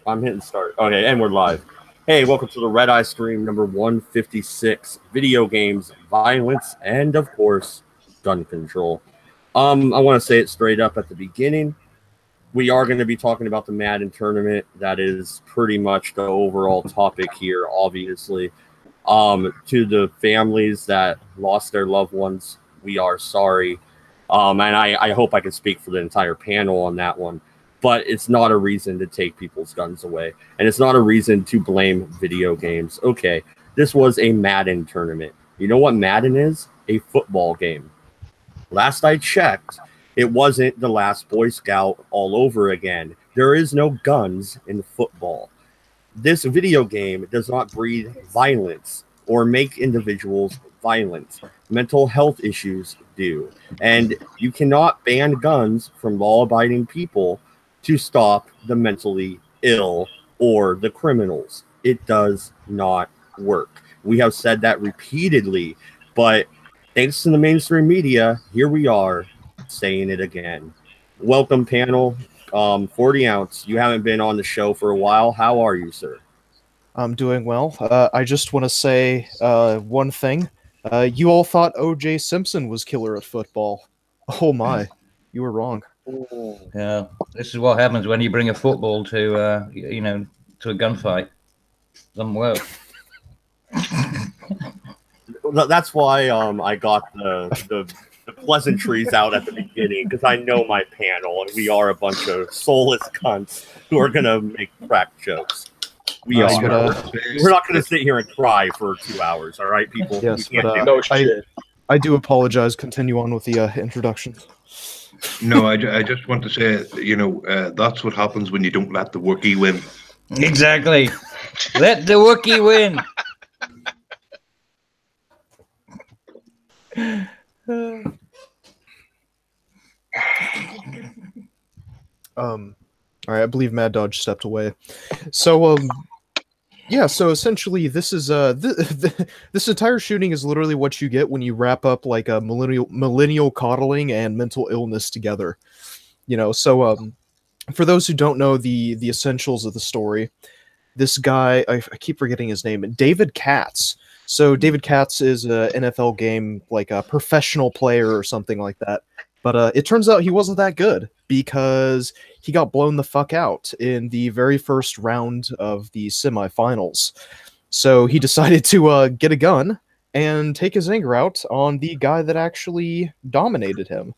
I'm hitting start. Okay, and we're live. Hey, welcome to the Redeye stream number 156. Video games, violence, and of course, gun control. I want to say it straight up at the beginning. We are going to be talking about the Madden Tournament. That is pretty much the overall topic here, obviously. To the families that lost their loved ones, we are sorry. And I hope I can speak for the entire panel on that one. But it's not a reason to take people's guns away. And it's not a reason to blame video games. Okay, this was a Madden tournament. You know what Madden is? A football game. Last I checked, it wasn't the last Boy Scout all over again. There is no guns in football. This video game does not breed violence or make individuals violent. Mental health issues do. And you cannot ban guns from law-abiding people to stop the mentally ill or the criminals. It does not work. We have said that repeatedly, but thanks to the mainstream media, here we are saying it again. Welcome, panel. 40 ounce. You haven't been on the show for a while. How are you, sir? I'm doing well. I just want to say one thing. You all thought O.J. Simpson was killer at football. Oh my, you were wrong. Yeah, this is what happens when you bring a football to to a gunfight. Doesn't work. That's why I got the pleasantries out at the beginning, because I know my panel, and we are a bunch of soulless cunts who are gonna make crack jokes. We're not gonna sit here and cry for 2 hours, all right, people? Yes, but I do apologize. Continue on with the introductions. No, I just want to say, that's what happens when you don't let the Wookiee win. Exactly. Let the Wookiee win. All right, I believe Mad Dodge stepped away. So, yeah, so essentially this is this entire shooting is literally what you get when you wrap up like a millennial coddling and mental illness together. So for those who don't know the essentials of the story, this guy, I keep forgetting his name, David Katz. So David Katz is an NFL game, like a professional player or something like that. But it turns out he wasn't that good because he got blown the fuck out in the very first round of the semifinals. So he decided to get a gun and take his anger out on the guy that actually dominated him.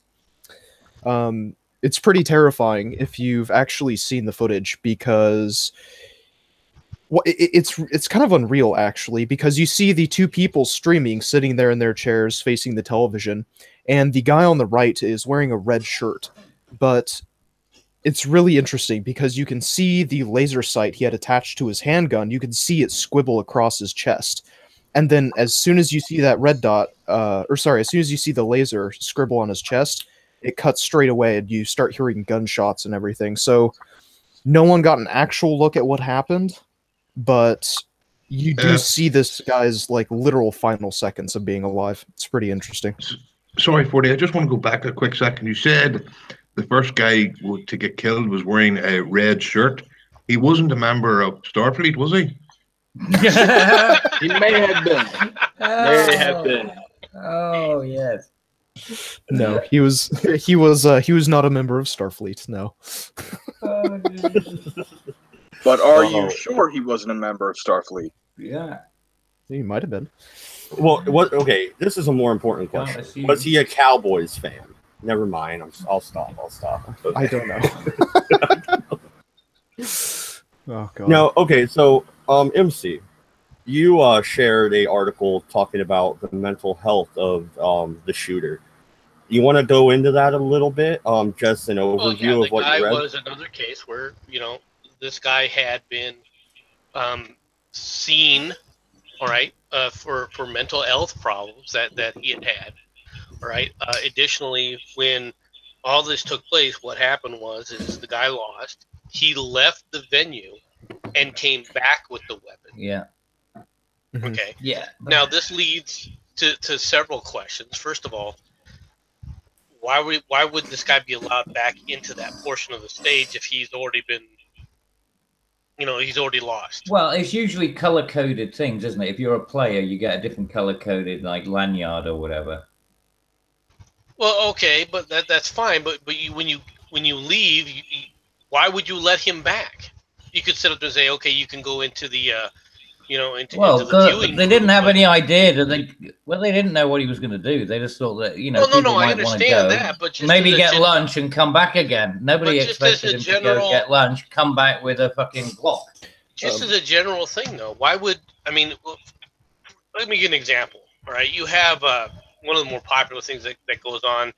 It's pretty terrifying if you've actually seen the footage, because it's kind of unreal, actually, because you see the two people streaming sitting there in their chairs facing the television, and the guy on the right is wearing a red shirt. But it's really interesting because you can see the laser sight he had attached to his handgun. You can see it squibble across his chest. And then as soon as you see that red dot, as soon as you see the laser scribble on his chest, it cuts straight away and you start hearing gunshots and everything. So no one got an actual look at what happened, but you do see this guy's like literal final seconds of being alive. It's pretty interesting. Sorry, 40, I just want to go back a quick second. You said the first guy to get killed was wearing a red shirt. He wasn't a member of Starfleet, was he? He may have been. May have been. Oh, yes. No, he was not a member of Starfleet, no. But are you sure he wasn't a member of Starfleet? Yeah. He might have been. Well, okay, this is a more important question. Was he a Cowboys fan? Never mind. I'll stop. Okay. I don't know. Oh god. No. Okay. So, MC, you shared a article talking about the mental health of the shooter. You want to go into that a little bit? Just an overview of what you read. The guy was another case where this guy had been seen, all right, for mental health problems that he had. All right. Additionally, when all this took place, what happened is the guy lost. He left the venue and came back with the weapon. Yeah. Okay. Yeah. Now this leads to several questions. First of all, why would this guy be allowed back into that portion of the stage if he's already been he's already lost. Well, it's usually color-coded things, isn't it? If you're a player, you get a different color-coded like lanyard or whatever. Well, okay, but that's fine. But when you leave, why would you let him back? You could sit up and say, okay, you can go into the into the viewing. They didn't have any idea that they didn't know what he was going to do. They just thought that people might want to go, that, but just maybe get lunch and come back again. Nobody expected him to go get lunch, come back with a fucking Glock. Just as a general thing, though, why would let me give an example. All right, you have one of the more popular things that goes on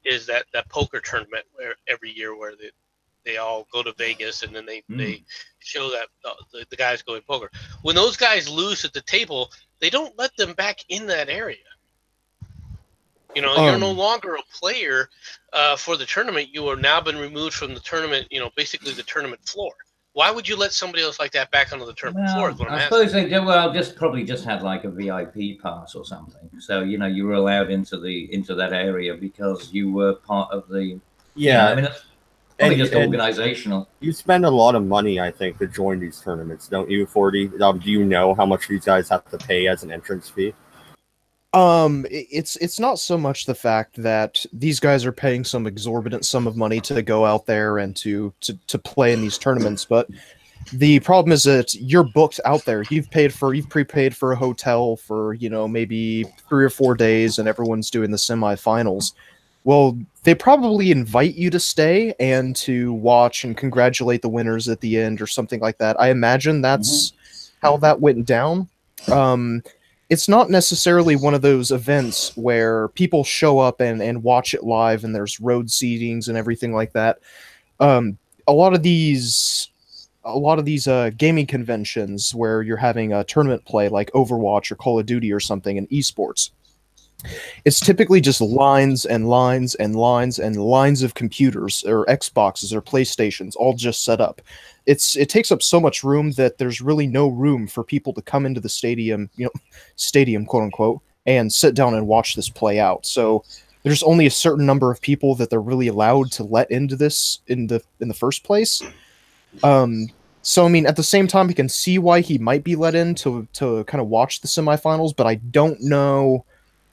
is that poker tournament every year where they all go to Vegas and then they show that the guys going poker. When those guys lose at the table, they don't let them back in that area. You're no longer a player for the tournament. You are now been removed from the tournament. Basically the tournament floor. Why would you let somebody else like that back onto the tournament floor? I suppose they do. Well, probably just had like a VIP pass or something. So you were allowed into that area because you were part of the. Yeah, I mean, that's probably just organizational. You spend a lot of money, I think, to join these tournaments, don't you? 40. Do you know how much these guys have to pay as an entrance fee? It's not so much the fact that these guys are paying some exorbitant sum of money to go out there and to play in these tournaments, but the problem is that you're booked out there. You've prepaid for a hotel for, maybe 3 or 4 days, and everyone's doing the semifinals. Well, they probably invite you to stay and to watch and congratulate the winners at the end or something like that. I imagine that's how that went down. It's not necessarily one of those events where people show up and watch it live and there's road seatings and everything like that. A lot of these gaming conventions where you're having a tournament play like Overwatch or Call of Duty or something in esports, it's typically just lines and lines and lines and lines of computers or Xboxes or PlayStations all just set up. It takes up so much room that there's really no room for people to come into the stadium, stadium quote unquote, and sit down and watch this play out. So there's only a certain number of people that they're really allowed to let into this in the first place. So I mean, at the same time, I can see why he might be let in to kind of watch the semifinals, but I don't know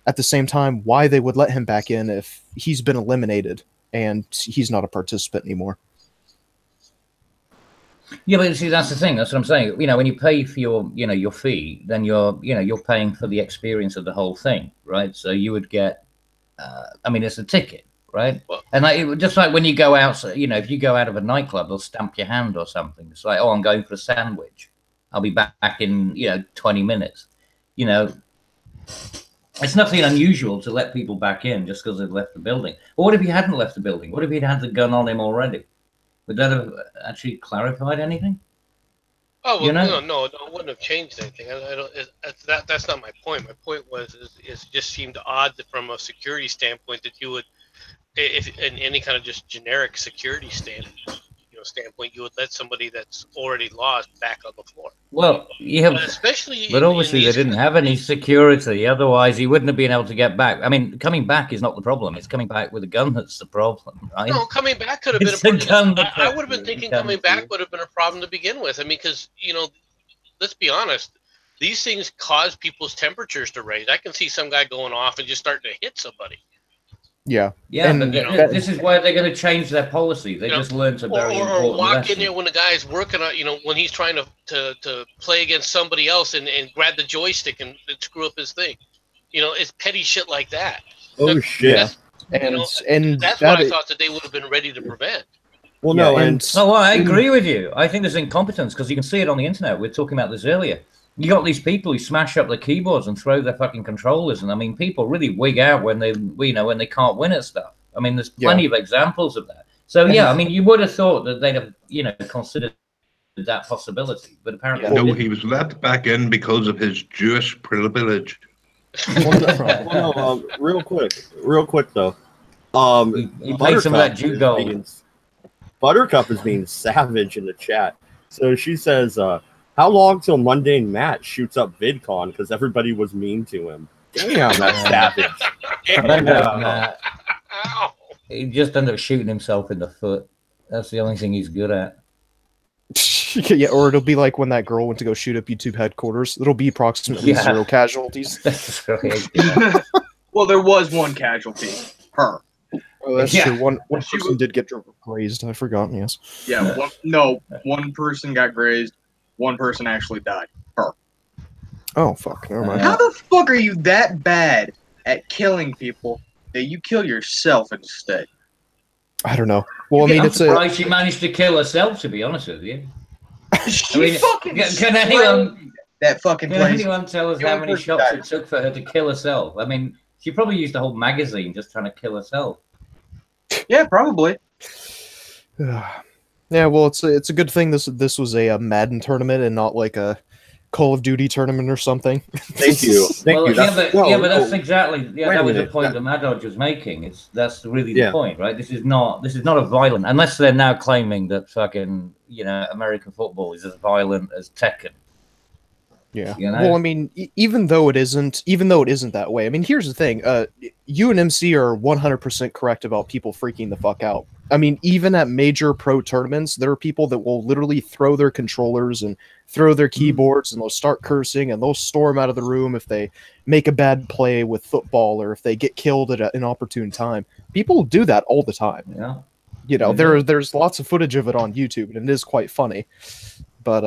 at the same time why they would let him back in if he's been eliminated and he's not a participant anymore. Yeah, but see, that's the thing. That's what I'm saying. When you pay for your fee, then you're paying for the experience of the whole thing, right? So you would get, it's a ticket, right? Well, and just like when you go out, if you go out of a nightclub, they'll stamp your hand or something. It's like, oh, I'm going for a sandwich. I'll be back in 20 minutes. It's nothing unusual to let people back in just because they've left the building. But what if he hadn't left the building? What if he'd had the gun on him already? Would that have actually clarified anything? Oh, well, no, it wouldn't have changed anything. That's not my point. My point was it just seemed odd that from a security standpoint that you would, if in any kind of just generic security standpoint, you would let somebody that's already lost back on the floor. Well, yeah, but obviously they didn't have any security. Otherwise, he wouldn't have been able to get back. I mean, coming back is not the problem. It's coming back with a gun that's the problem, right? No, coming back could have been a problem. I would have been thinking coming back would have been a problem to begin with. I mean, because let's be honest, these things cause people's temperatures to raise. I can see some guy going off and just starting to hit somebody. Yeah, and but this is why they're going to change their policy. They just learned a very important or walk lesson. in there when the guy's working on, when he's trying to play against somebody else and grab the joystick and screw up his thing. It's petty shit like that. Oh shit! And that's what I thought that they would have been ready to prevent. Well, no, I agree with you. I think there's incompetence because you can see it on the internet. We were talking about this earlier. You got these people who smash up the keyboards and throw their fucking controllers, and I mean, people really wig out when they can't win at stuff. I mean, there's plenty of examples of that. So yeah, I mean, you would have thought that they'd have considered that possibility, but apparently, no, he was let back in because of his Jewish privilege. Real quick though, he played some of that Jew gold. Buttercup is being savage in the chat, so she says. How long till Mundane Matt shoots up VidCon because everybody was mean to him? Damn, that's savage. He just ended up shooting himself in the foot. That's the only thing he's good at. Yeah, or it'll be like when that girl went to go shoot up YouTube headquarters. It'll be approximately 0 casualties. That's right. Yeah. Well, there was one casualty. Her. Oh, that's Yeah. true. One She person was- did get grazed. I forgot. Yes. Yeah. One person got grazed. One person actually died. Her. Oh fuck. Never mind. How the fuck are you that bad at killing people that you kill yourself instead? I don't know. Well, I mean, I'm it's a. surprised she managed to kill herself, to be honest with you. She mean, fucking can anyone- slammed that fucking Can place. anyone tell us The how only many person shots died. it took for her to kill herself? I mean, she probably used a whole magazine just trying to kill herself. Yeah, probably. Yeah, well, it's a good thing this was a Madden tournament and not like a Call of Duty tournament or something. Thank you. Thank Well, you. yeah, but that's no. exactly Wait a that was the minute. point that Mad Dodge was making. That's really the Yeah. point, right? This is not a violent, unless they're now claiming that fucking American football is as violent as Tekken. Yeah. You know? Well, I mean, even though it isn't that way. I mean, here's the thing. You and MC are 100% correct about people freaking the fuck out. I mean, even at major pro tournaments, there are people that will literally throw their controllers and throw their keyboards and they'll start cursing and they'll storm out of the room if they make a bad play with football or if they get killed at an opportune time. People do that all the time. Yeah. You know, Mhm. there's lots of footage of it on YouTube and it is quite funny. But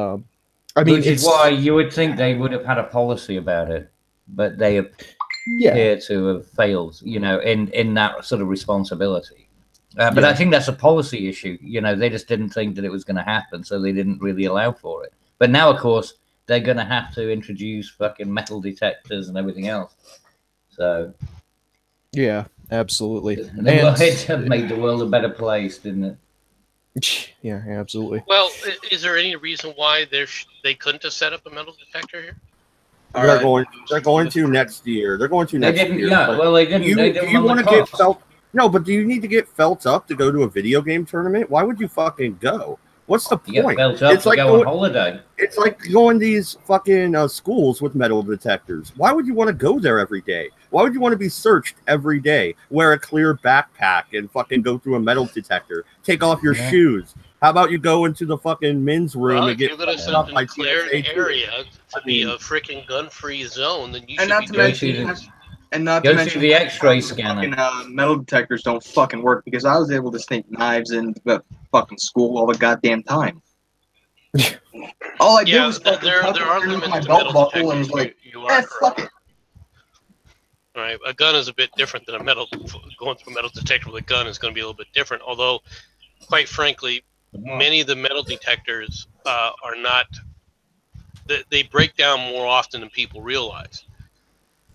I mean, Which is why you would think they would have had a policy about it, but they appear to have failed, in that sort of responsibility. But I think that's a policy issue. They just didn't think that it was going to happen, so they didn't really allow for it. But now, of course, they're going to have to introduce fucking metal detectors and everything else. So yeah, absolutely. it made the world a better place, didn't it? Yeah, absolutely. Well, is there any reason why they couldn't have set up a metal detector here? They're going to next year. They're going to They next didn't. year. Yeah, but well, they didn't. They didn't do you want want the to get cost. felt? No, but do you need to get felt up to go to a video game tournament? Why would you fucking go? What's the You get point? felt up It's to like go on holiday. It's like going to these fucking schools with metal detectors. Why would you want to go there every day? Why would you want to be searched every day? Wear a clear backpack and fucking go through a metal detector. Take off your shoes. How about you go into the fucking men's room Well, and if get you're going to set up up by a declared TSA too? area to be a freaking gun-free zone, then you And should not be to doing mention, it. and not Go to through mention the X-ray scanner. fucking metal detectors don't fucking work because I was able to sneak knives in the fucking school all the goddamn time. All I did Yeah, was fucking there tuck it are underneath limits my to belt metal buckle and detectors. was like, You are fuck correct. it. Right, a gun is a bit different than a metal. Going through a metal detector with a gun is going to be a little bit different. Although, quite frankly, many of the metal detectors are not. They break down more often than people realize,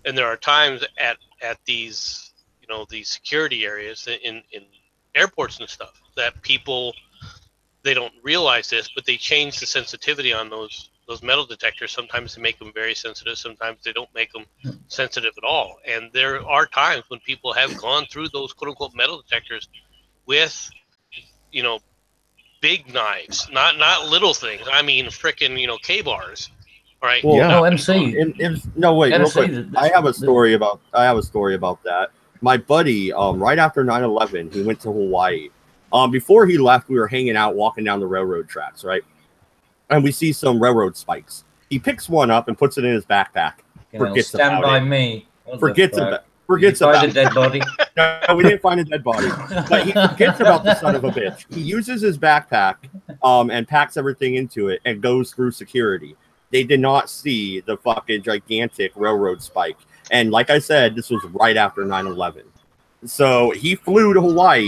and there are times at these these security areas in airports and stuff that people they don't realize this, but they change the sensitivity on those metal detectors. Sometimes they make them very sensitive. Sometimes they don't make them sensitive at all. And there are times when people have gone through those quote unquote metal detectors with, big knives, not little things. I mean, frickin' K-bars. Right. Well, Yeah. No, MC. No, wait, real MC, quick. I have a story about that. My buddy, right after 9/11, he went to Hawaii. Before he left, we were hanging out, walking down the railroad tracks, right? And we see some railroad spikes. He picks one up and puts it in his backpack. Forgets Stand about by it. me. Forgets Did Forgets you find about a dead body. No, we didn't find a dead body. But he forgets about the son of a bitch. He uses his backpack and packs everything into it and goes through security. They did not see the fucking gigantic railroad spike. And like I said, this was right after 9/11. So he flew to Hawaii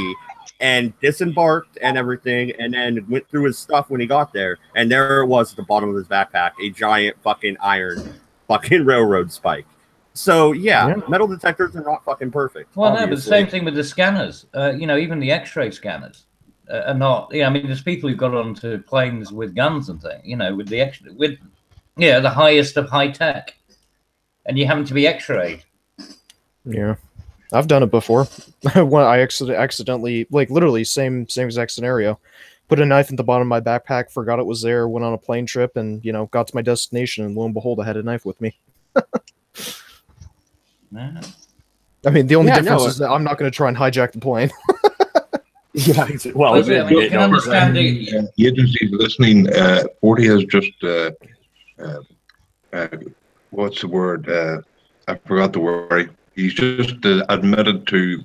and disembarked and everything, and then went through his stuff when he got there. And there it was at the bottom of his backpack, a giant fucking iron fucking railroad spike. So yeah, metal detectors are not fucking perfect. Well, obviously. no, but the same thing with the scanners. Even the X-ray scanners are not. I mean, there's people who've got onto planes with guns and things. With the highest of high tech, and you happen to be X-rayed. Yeah, I've done it before. When I accidentally, like literally same exact scenario, put a knife at the bottom of my backpack, forgot it was there, went on a plane trip, and got to my destination, and lo and behold, I had a knife with me. No. I mean, the only difference is that I'm not going to try and hijack the plane. Yeah, well, I mean, you can understand the agencies listening. Forty has just what's the word? I forgot the word. He's just admitted to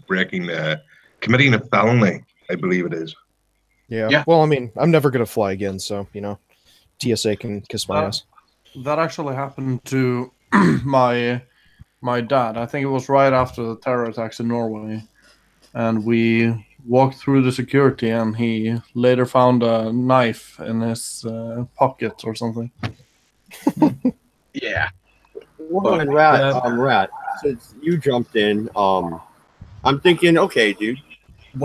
committing a felony. I believe it is. Yeah. Yeah. Well, I mean, I'm never gonna fly again, so TSA can kiss my ass. That actually happened to my dad. I think it was right after the terror attacks in Norway, and we walked through the security, and he later found a knife in his pocket or something. Yeah. Well, and Rat, since you jumped in, I'm thinking, okay, dude,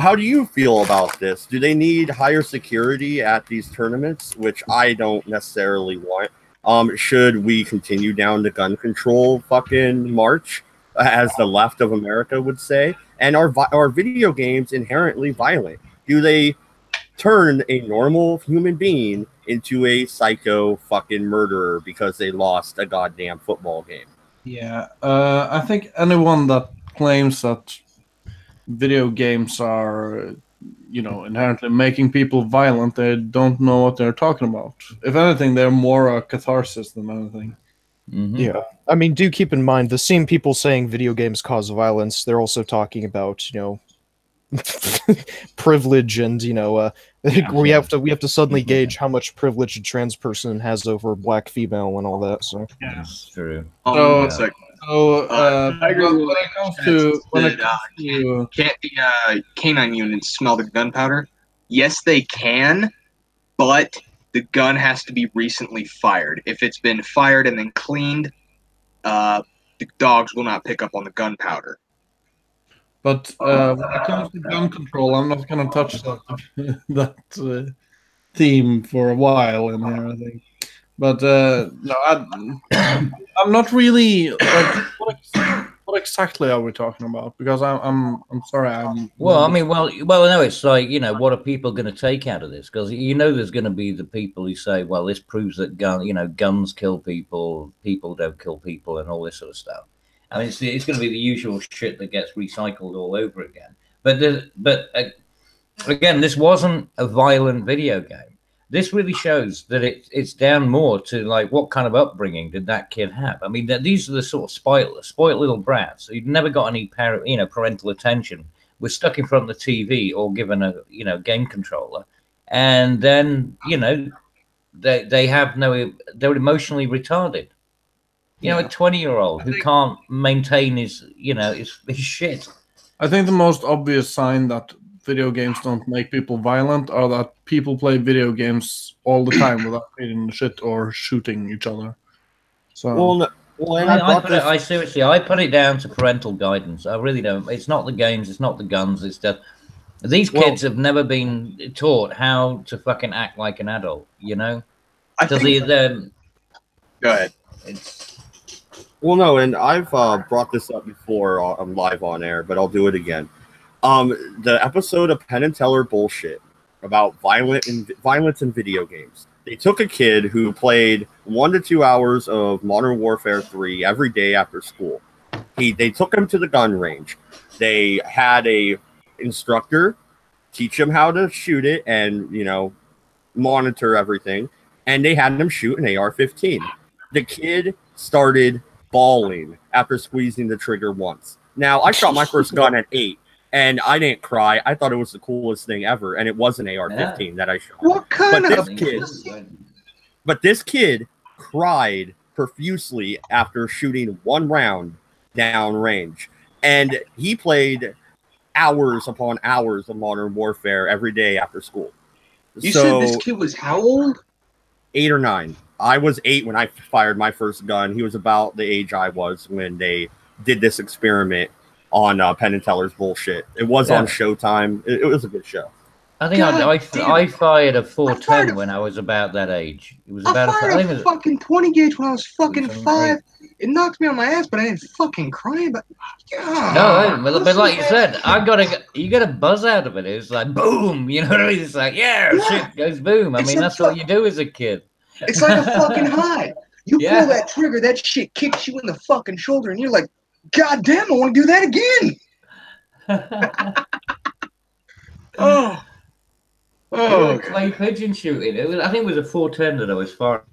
how do you feel about this? Do they need higher security at these tournaments, which I don't necessarily want? Should we continue down the gun control fucking march, as the left of America would say? And are video games inherently violent? Do they turn a normal human being into a psycho fucking murderer because they lost a goddamn football game? Yeah, I think anyone that claims that video games are, inherently making people violent, they don't know what they're talking about. If anything, they're more a catharsis than anything. Mhm. Yeah. I mean, do keep in mind the same people saying video games cause violence, they're also talking about, privilege and, we have to suddenly gauge how much privilege a trans person has over a black female and all that. So That's true. So- One second. So Tiger when Woods it comes to can't the canine units smell the gunpowder? Yes, they can, but the gun has to be recently fired. If it's been fired and then cleaned, the dogs will not pick up on the gunpowder. But when it comes to gun control, I'm not going to touch that theme for a while in here, I think. But no, I'm not really like what exactly are we talking about? Because I'm sorry, Well, I mean, well, no, it's like, what are people going to take out of this? Because there's going to be the people who say, well, this proves that guns kill people, people don't kill people, and all this sort of stuff. I mean, it's going to be the usual shit that gets recycled all over again. But again, this wasn't a violent video game. This really shows that it's down more to like what kind of upbringing did that kid have. I mean, these are the sort of spoiled little brats who'd never got any parental attention, were stuck in front of the TV or given a game controller, and then they have they're emotionally retarded. A 20-year-old who can't maintain his shit. I think the most obvious sign that video games don't make people violent are that people play video games all the time without eating shit or shooting each other. So I seriously, I put it down to parental guidance. I really don't. It's not the games, it's not the guns. It's just these kids have never been taught how to fucking act like an adult. Go ahead. Well, no, and I've brought this up before I'm live on air, but I'll do it again. The episode of Penn and Teller bullshit about violence in video games. They took a kid who played 1 to 2 hours of Modern Warfare 3 every day after school. They took him to the gun range. They had a instructor teach him how to shoot it and monitor everything, and they had him shoot an AR-15. The kid started bawling after squeezing the trigger once. Now, I shot my first gun at 8, and I didn't cry. I thought it was the coolest thing ever, and it was an AR-15 that I shot. What kind But this kid cried profusely after shooting one round down range, and he played hours upon hours of Modern Warfare every day after school. You said this kid was how old? 8 or 9. I was 8 when I fired my first gun. He was about the age I was when they did this experiment on Penn and Teller's bullshit. It was on Showtime. It was a good show. I think I fired a 410 when I was about that age. It was about I fired a fucking 20 gauge when I was fucking 5. It knocked me on my ass, but I didn't fucking cry about it. No, but like you said, you got a buzz out of it. It was like boom, you know what I mean? It's like shit goes boom. I mean, that's what you do as a kid. It's like a fucking high. You pull that trigger, that shit kicks you in the fucking shoulder, and you're like, God damn, I want to do that again. Oh, oh, Clay pigeon shooting. I think it was a 410 that I was firing.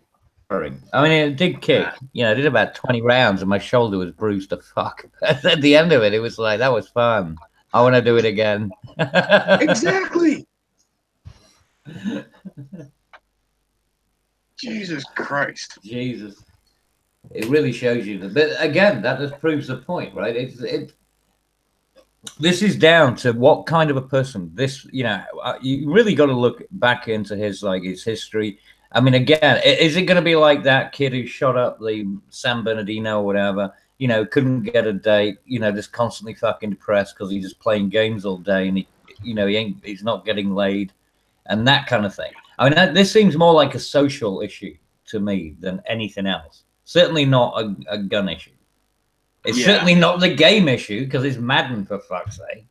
I mean, it did kick. You know, I did about 20 rounds, and my shoulder was bruised to fuck. At the end of it, it was like, that was fun. I want to do it again. exactly. Jesus Christ. Jesus. It really shows you that. But again, that just proves the point, right? This is down to what kind of a person this, you know, you really got to look back into his history. I mean, again, is it going to be like that kid who shot up the San Bernardino or whatever, you know, couldn't get a date, you know, just constantly fucking depressed because he's just playing games all day and he's not getting laid and that kind of thing. I mean, this seems more like a social issue to me than anything else. Certainly not a gun issue. It's certainly not the game issue because it's Madden, for fuck's sake.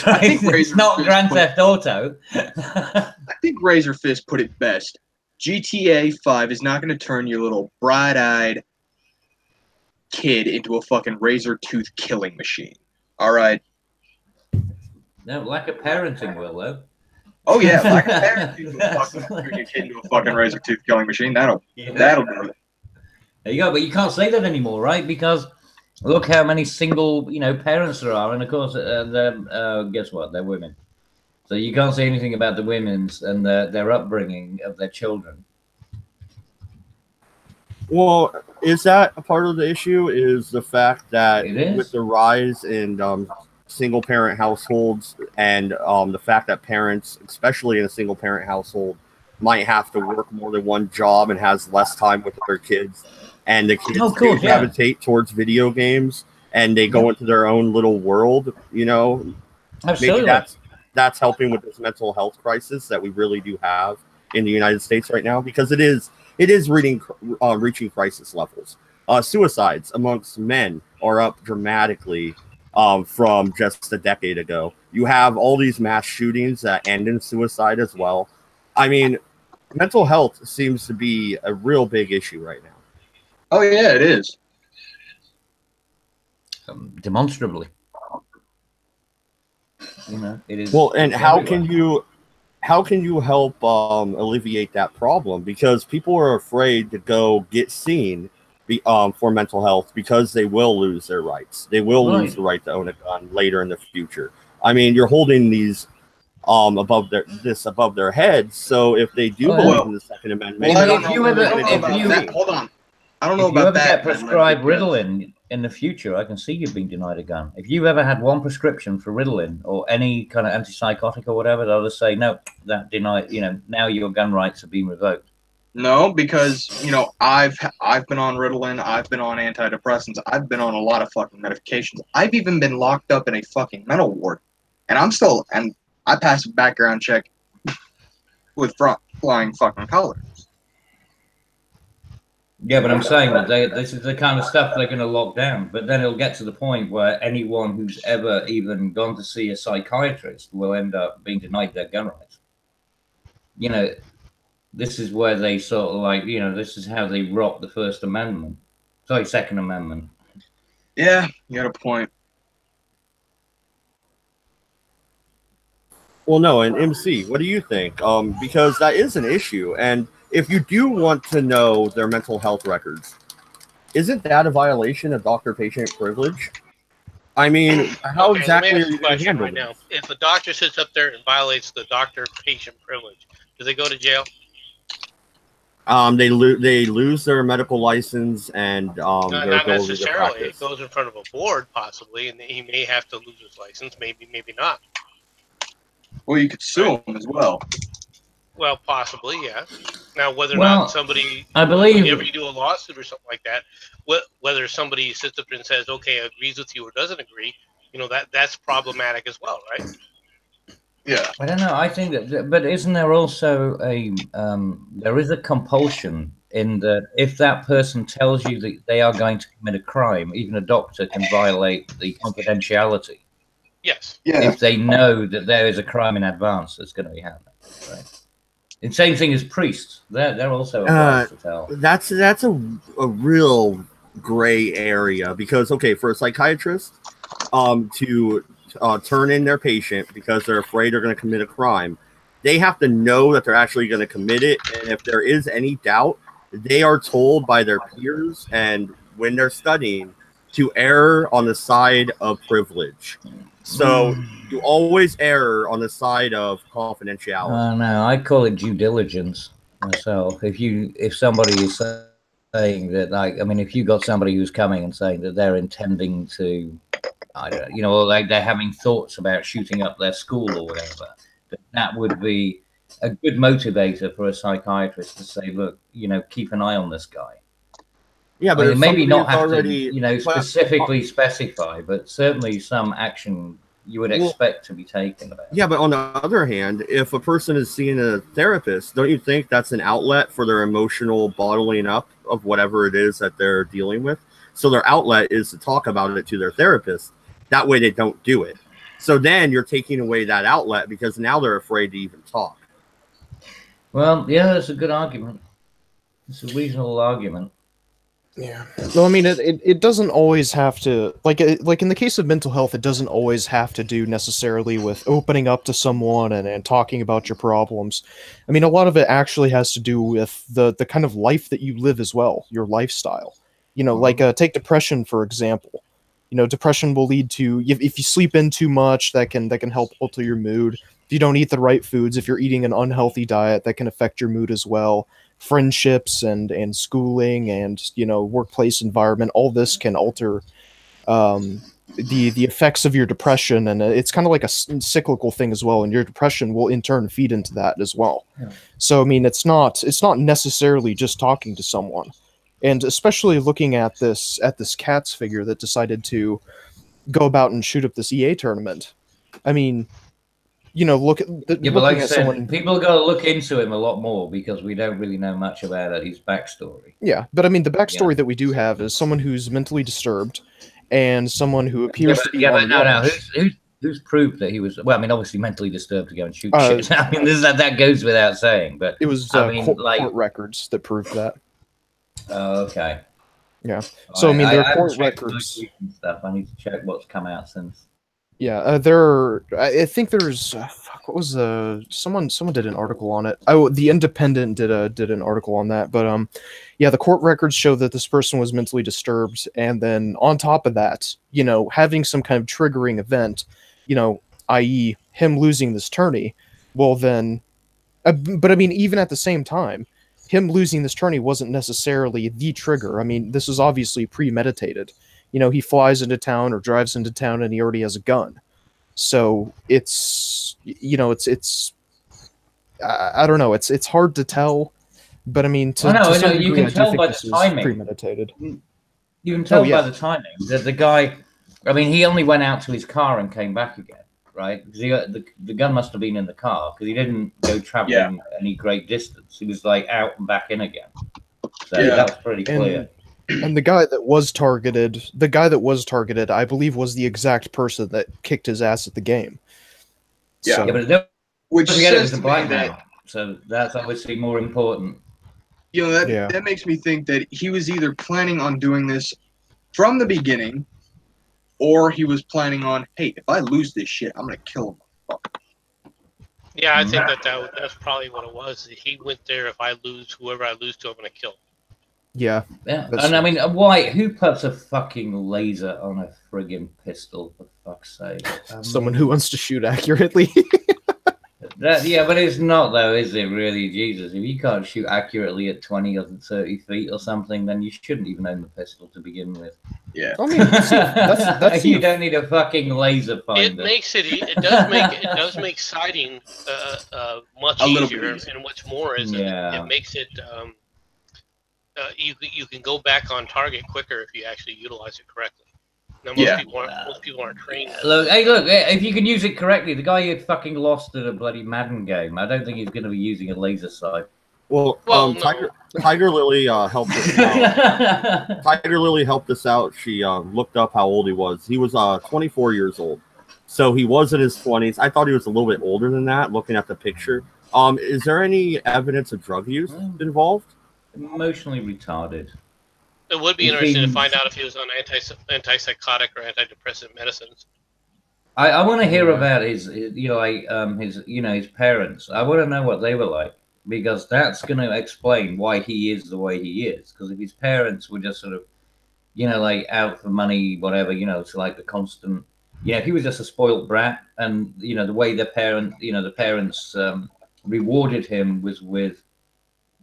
I think it's not Grand Theft Auto. I think Razor Fist put it best. GTA 5 is not going to turn your little bright-eyed kid into a fucking razor tooth killing machine. All right. No, lack of parenting will, though. Oh yeah, lack of parenting will fucking turn your kid into a fucking razor tooth killing machine. That'll do it. There you go, but you can't say that anymore, right? Because look how many single, you know, parents there are, and of course, guess what? They're women. So you can't say anything about the women's and their upbringing of their children. Well, is that a part of the issue? Is the fact that with the rise in single-parent households and the fact that parents, especially in a single-parent household, might have to work more than one job and has less time with their kids, and the kids gravitate towards video games and they go into their own little world, you know? Absolutely. Maybe that's helping with this mental health crisis that we really do have in the United States right now, because it is reaching crisis levels. Suicides amongst men are up dramatically from just a decade ago. You have all these mass shootings that end in suicide as well. I mean, mental health seems to be a real big issue right now. Oh yeah, it is. Demonstrably. You know, it is. Well, and how can you help alleviate that problem? Because people are afraid to go get seen for mental health because they will lose their rights. They will lose the right to own a gun later in the future. I mean, you're holding these above their heads. So if they do believe in the Second Amendment, hold on. I don't know about that. If you ever get prescribed Ritalin in the future, I can see you being denied a gun. If you've ever had one prescription for Ritalin or any kind of antipsychotic or whatever, they'll just say, no, that denied, you know, now your gun rights have been revoked. No, because, you know, I've been on Ritalin, I've been on antidepressants, I've been on a lot of fucking medications. I've even been locked up in a fucking mental ward. And I passed a background check with flying fucking colors. Yeah, but I'm saying that this is the kind of stuff they're going to lock down. But then it'll get to the point where anyone who's ever even gone to see a psychiatrist will end up being denied their gun rights. You know, this is where they sort of like, you know, this is how they rock the First Amendment. Sorry, Second Amendment. Yeah, you got a point. Well, no, and MC, what do you think? Because that is an issue, and if you do want to know their mental health records, isn't that a violation of doctor-patient privilege? I mean, how exactly are you going to handle now? If a doctor sits up there and violates the doctor-patient privilege, do they go to jail? They lose their medical license and not necessarily. It goes in front of a board, possibly, and he may have to lose his license. Maybe not. Well, you could sue him as well. Well, possibly, yeah. Now, whether or not somebody, I believe, whenever you do a lawsuit or something like that, whether somebody sits up and says, "Okay, agrees with you" or doesn't agree, you know, that's problematic as well, right? Yeah. I don't know. I think that, but isn't there also there is a compulsion in that if that person tells you that they are going to commit a crime, even a doctor can violate the confidentiality. Yes. Yeah. If they know that there is a crime in advance that's going to be happening, right? The same thing as priests. They're also obliged to tell. That's a real gray area because, okay, for a psychiatrist to turn in their patient because they're afraid they're going to commit a crime, they have to know that they're actually going to commit it. And if there is any doubt, they are told by their peers and when they're studying to err on the side of privilege. So you always err on the side of confidentiality. No, I call it due diligence myself. If somebody is saying that, like, I mean, if you got somebody who's coming and saying that they're intending to, I don't know, you know, or like they're having thoughts about shooting up their school or whatever, that would be a good motivator for a psychiatrist to say, look, you know, keep an eye on this guy. Yeah, but I mean, maybe not have already, to, you know, specifically specify, but certainly some action you would expect to be taken about. Yeah, but on the other hand, if a person is seeing a therapist, don't you think that's an outlet for their emotional bottling up of whatever it is that they're dealing with? So their outlet is to talk about it to their therapist. That way they don't do it. So then you're taking away that outlet because now they're afraid to even talk. Well, yeah, that's a good argument. It's a reasonable argument. Yeah. Well, I mean, it doesn't always have to, like in the case of mental health, it doesn't always have to do necessarily with opening up to someone and talking about your problems. I mean, a lot of it actually has to do with the kind of life that you live as well, your lifestyle. You know, like take depression, for example. You know, depression will lead to, if you sleep in too much, that can help alter your mood. If you don't eat the right foods, if you're eating an unhealthy diet, that can affect your mood as well. Friendships and schooling and, you know, workplace environment, all this can alter the effects of your depression, and it's kind of like a cyclical thing as well, and your depression will in turn feed into that as well. Yeah. So I mean, it's not necessarily just talking to someone, and especially looking at this Cats figure that decided to go about and shoot up this EA tournament. I mean, you know, look at but like I said, people got to look into him a lot more because we don't really know much about his backstory. Yeah, but I mean, the backstory that we do have is someone who's mentally disturbed and someone who appears to be on the edge. Who's proved that he was? Well, I mean, obviously mentally disturbed to go and shoot shit. I mean, that goes without saying. But it was court records that proved that. Oh, okay. Yeah. So I mean, there are court records. Stuff. I need to check what's come out since. Yeah, I think there's what was someone did an article on it. Oh, The Independent did an article on that. But yeah, the court records show that this person was mentally disturbed, and then on top of that, you know, having some kind of triggering event, you know, i.e., him losing this tourney. Well, then, but I mean, even at the same time, him losing this tourney wasn't necessarily the trigger. I mean, this was obviously premeditated. You know, he flies into town or drives into town and he already has a gun. So it's, you know, it's I don't know. It's hard to tell, but I mean, you can tell by the timing. Premeditated. You can tell by the timing that the guy, I mean, he only went out to his car and came back again, right? Because the gun must have been in the car because he didn't go traveling any great distance. He was like out and back in again. So that was pretty clear. And the guy that was targeted, I believe, was the exact person that kicked his ass at the game. Yeah, so, but which says the black man. So that's obviously more important. You know, that makes me think that he was either planning on doing this from the beginning, or he was planning on, hey, if I lose this shit, I'm gonna kill him. Yeah, I think that's probably what it was. He went there. If I lose, whoever I lose to, I'm gonna kill him. Yeah. And I mean, why? Who puts a fucking laser on a friggin' pistol, for fuck's sake? Someone who wants to shoot accurately. Yeah, but it's not, though, is it, really? Jesus, if you can't shoot accurately at 20 or 30 feet or something, then you shouldn't even own the pistol to begin with. Yeah. I mean, that's you don't need a fucking laser finder. It does make sighting much easier, and what's more is it makes it you can go back on target quicker if you actually utilize it correctly. Now, most people aren't trained. Look, if you can use it correctly, the guy who fucking lost at a bloody Madden game, I don't think he's going to be using a laser sight. Well, Tiger Lily helped us out. Tiger Lily helped us out. She looked up how old he was. He was 24 years old. So he was in his 20s. I thought he was a little bit older than that, looking at the picture. Is there any evidence of drug use involved? Emotionally retarded. It would be interesting to find out if he was on antipsychotic or antidepressant medicines. I want to hear about his his parents. I want to know what they were like, because that's going to explain why he is the way he is. Because if his parents were just sort of, like out for money, whatever, it's like the constant. If he was just a spoiled brat, and the way the parents rewarded him was with,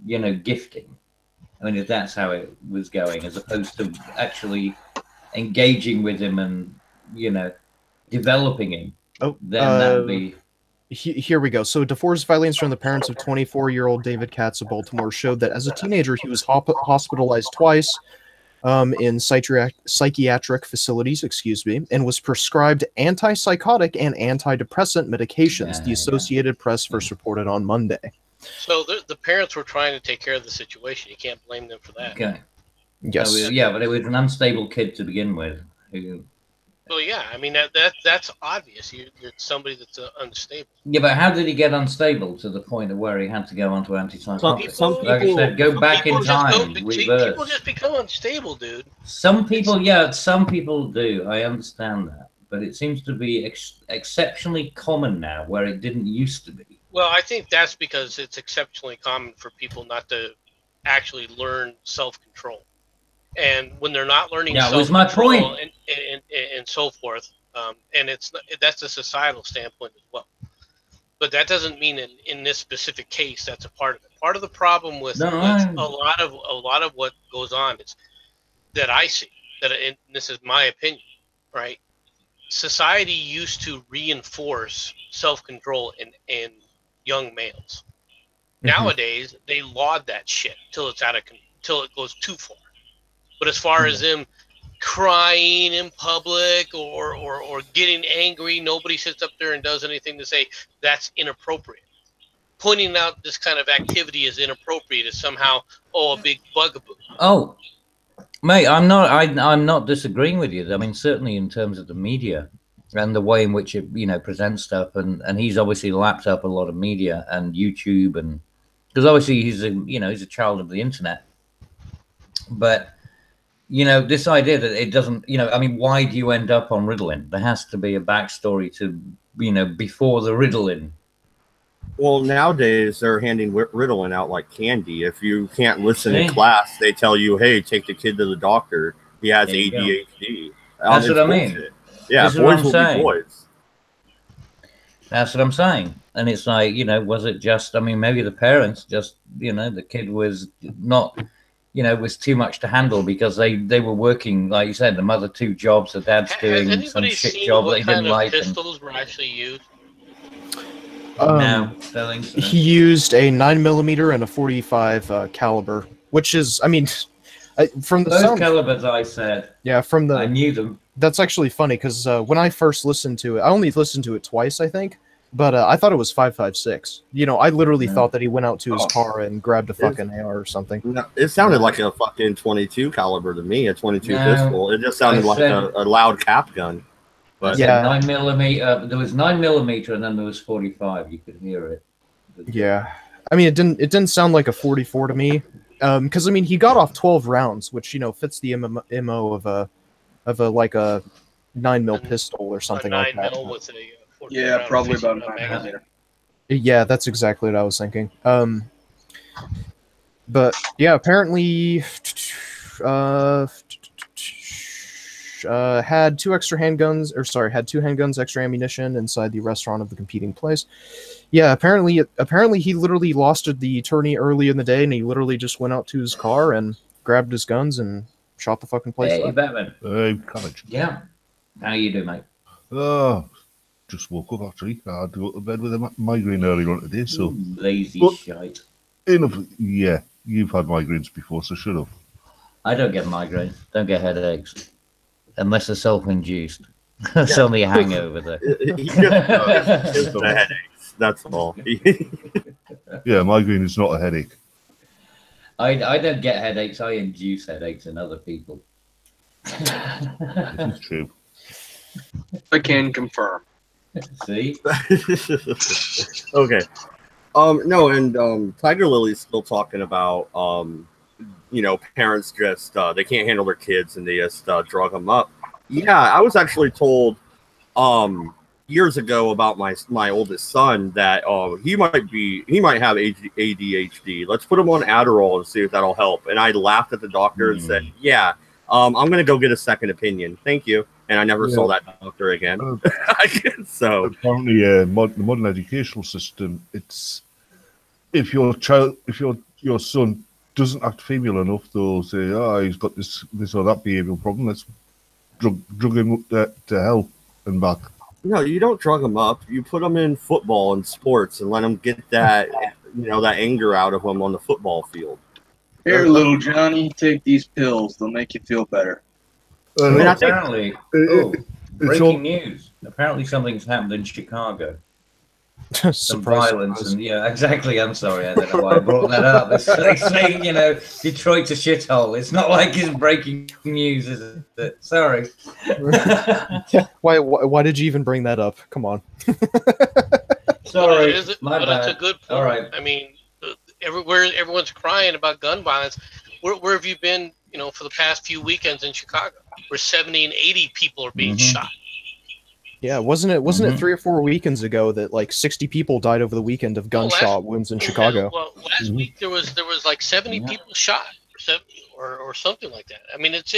gifting. I mean, if that's how it was going, as opposed to actually engaging with him and developing him. Then that would be. Here we go. So DeForest filings from the parents of 24-year-old David Katz of Baltimore showed that as a teenager, he was hospitalized twice in psychiatric facilities, and was prescribed antipsychotic and antidepressant medications. The Associated Press first reported on Monday. So the parents were trying to take care of the situation. You can't blame them for that. Okay. Yes. So, but it was an unstable kid to begin with. Well, yeah, I mean that's obvious. You're somebody that's unstable. Yeah, but how did he get unstable to the point of where he had to go onto antipsychotics? Some Like I said, go back in time. Reverse. People just become unstable, dude. Some people do. I understand that, but it seems to be exceptionally common now, where it didn't used to be. Well, I think that's because it's exceptionally common for people not to actually learn self-control. And when they're not learning self-control and so forth, and that's a societal standpoint as well. But that doesn't mean in this specific case that's a part of it. Part of the problem with a lot of what goes on is that I see that, and this is my opinion, right? Society used to reinforce self-control in young males. Nowadays, they laud that shit till it goes too far. But as far as them crying in public or getting angry, nobody sits up there and does anything to say that's inappropriate. Pointing out this kind of activity as inappropriate is somehow a big bugaboo. Oh, mate, I'm not disagreeing with you. I mean, certainly in terms of the media and the way in which it presents stuff, and he's obviously lapped up a lot of media and YouTube, and because obviously he's a child of the internet, but. This idea that it doesn't, I mean, why do you end up on Ritalin? There has to be a backstory to, before the Ritalin. Well, nowadays they're handing Ritalin out like candy. If you can't listen in class, they tell you, hey, take the kid to the doctor. He has ADHD. That's what I mean. Yeah, boys will be boys. That's what I'm saying. And it's like, was it just, I mean, maybe the parents just, the kid was not... was too much to handle because they were working, like you said, the mother 2 jobs, the dad's doing some shit job that he didn't like. Pistols were actually used? No, he used a 9mm and a 45 caliber, which is, I mean, from the those calibers, I said. Yeah, I knew them. That's actually funny because when I first listened to it, I only listened to it twice, I think. But I thought it was 5.56. I literally thought that he went out to his car and grabbed a fucking AR or something. No, it sounded like a fucking 22 caliber to me, a 22 pistol. It just sounded like a loud cap gun. But yeah, 9mm. There was 9mm, and then there was 45. You could hear it. Yeah, I mean, it didn't sound like a 44 to me. Because I mean, he got off 12 rounds, which fits the MO of a 9mm pistol or something like that. With yeah, probably about 9mm. Yeah, that's exactly what I was thinking. But yeah, apparently had 2 handguns, extra ammunition inside the restaurant of the competing place. Yeah, apparently he literally lost the attorney early in the day, and he literally just went out to his car and grabbed his guns and shot the fucking place up. Hey, Batman. Hey, College. Yeah. How you doing, mate? Just woke up actually. I had to go to bed with a migraine earlier on today, so lazy shite. Yeah, you've had migraines before, so shut up. I don't get migraines. Don't get headaches, unless they're self-induced. It's only a hangover though. Just the headaches. That's all. Yeah, migraine is not a headache. I don't get headaches. I induce headaches in other people. This is true. I can confirm. See? Okay. No, and Tiger Lily's still talking about parents just they can't handle their kids and they just drug them up. Yeah, I was actually told years ago about my oldest son that he might have ADHD. Let's put him on Adderall and see if that'll help. And I laughed at the doctor and said, "Yeah, I'm gonna go get a second opinion. Thank you." And I never saw that doctor again. So apparently, the modern educational system, it's if your son doesn't act female enough, they'll say, "Oh, he's got this or that behavioural problem. Let's drug him up to hell and back." No, you don't drug him up. You put him in football and sports and let him get that that anger out of him on the football field. Here, little Johnny, take these pills. They'll make you feel better. Apparently, breaking news. Apparently, something's happened in Chicago. Some violence and exactly. I'm sorry, I don't know why I brought that up. It's like saying, Detroit's a shithole. It's not like it's breaking news, is it? Sorry. Why did you even bring that up? Come on. Sorry, it's a good point. All right. I mean, everyone's crying about gun violence. Where have you been? For the past few weekends in Chicago, where 70 and 80 people are being shot. Yeah, wasn't it 3 or 4 weekends ago that like 60 people died over the weekend of gunshot wounds in Chicago? Well, last week there was like 70 people shot, or something like that. I mean, it's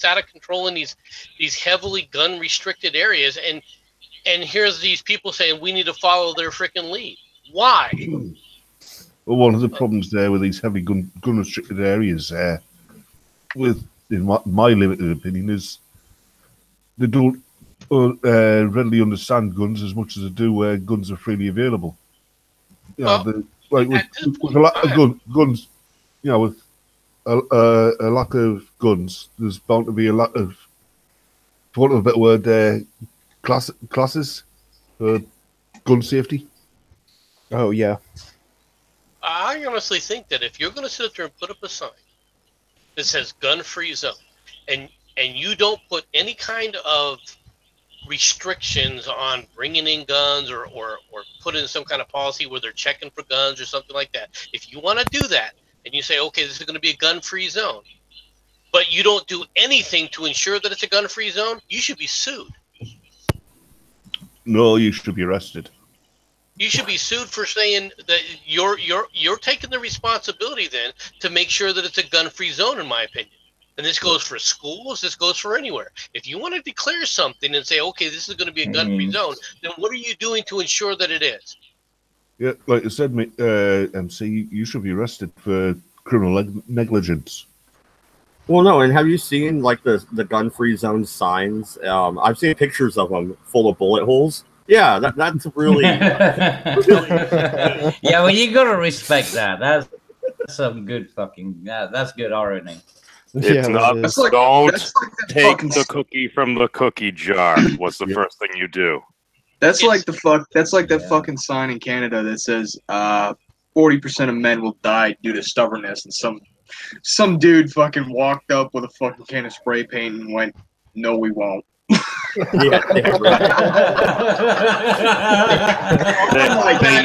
out of control in these heavily gun restricted areas, and here's these people saying we need to follow their freaking lead. Why? Well, one of the problems there with these heavy gun restricted areas, in my limited opinion, is they don't readily understand guns as much as they do where guns are freely available. With a lot of guns, with a lack of guns, there's bound to be a lot of, for want of a better word, classes for gun safety. Oh yeah. I honestly think that if you're going to sit there and put up a sign that says gun-free zone, and you don't put any kind of restrictions on bringing in guns or put in some kind of policy where they're checking for guns or something like that, if you want to do that and you say, okay, this is going to be a gun-free zone, but you don't do anything to ensure that it's a gun-free zone, you should be sued. No, you should be arrested. You should be sued for saying that you're taking the responsibility then to make sure that it's a gun-free zone, in my opinion. And this goes for schools. This goes for anywhere. If you want to declare something and say, okay, this is going to be a gun-free zone, then what are you doing to ensure that it is? Yeah, like I said, MC, you should be arrested for criminal negligence. Well, no, and have you seen like the gun-free zone signs? I've seen pictures of them full of bullet holes. Yeah, that's really. Yeah, well, you gotta respect that. That's some good fucking. That's good irony. It's not. Don't take the cookie from the cookie jar. What's the first thing you do? That's like that fucking sign in Canada that says 40% of men will die due to stubbornness, and some dude fucking walked up with a fucking can of spray paint and went, "No, we won't." They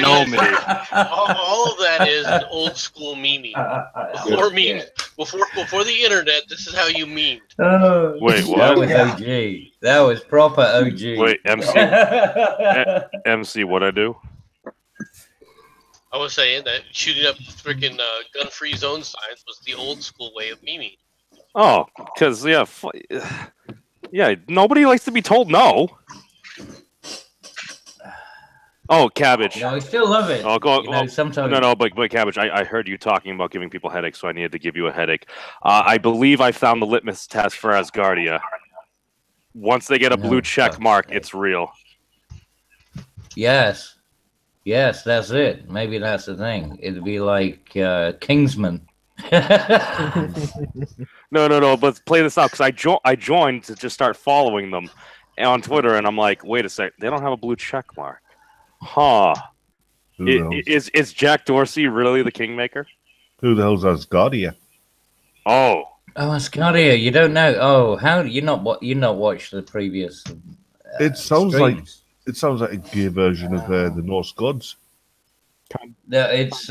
know me. All of that is an old school meme. Before the internet, this is how you memed. Wait, what? That was OG. That was proper OG. Wait, MC, what I do? I was saying that shooting up freaking gun-free zone signs was the old school way of memeing. Oh, because yeah, nobody likes to be told no. Oh, Cabbage. No, I still love it. Oh, go. Sometimes. No, but Cabbage, I heard you talking about giving people headaches, so I needed to give you a headache. I believe I found the litmus test for Asgardia. Once they get a blue check mark, it's real. Yes, that's it. Maybe that's the thing. It'd be like Kingsman. No, but play this out, because I joined to just start following them on Twitter, and I'm like, wait a sec, they don't have a blue check mark. Huh. Is Jack Dorsey really the Kingmaker? Who the hell's Asgardia? Oh, Asgardia, you don't know. Oh, how do you not watch the previous it sounds streams? like a gay version of the Norse gods. No, it's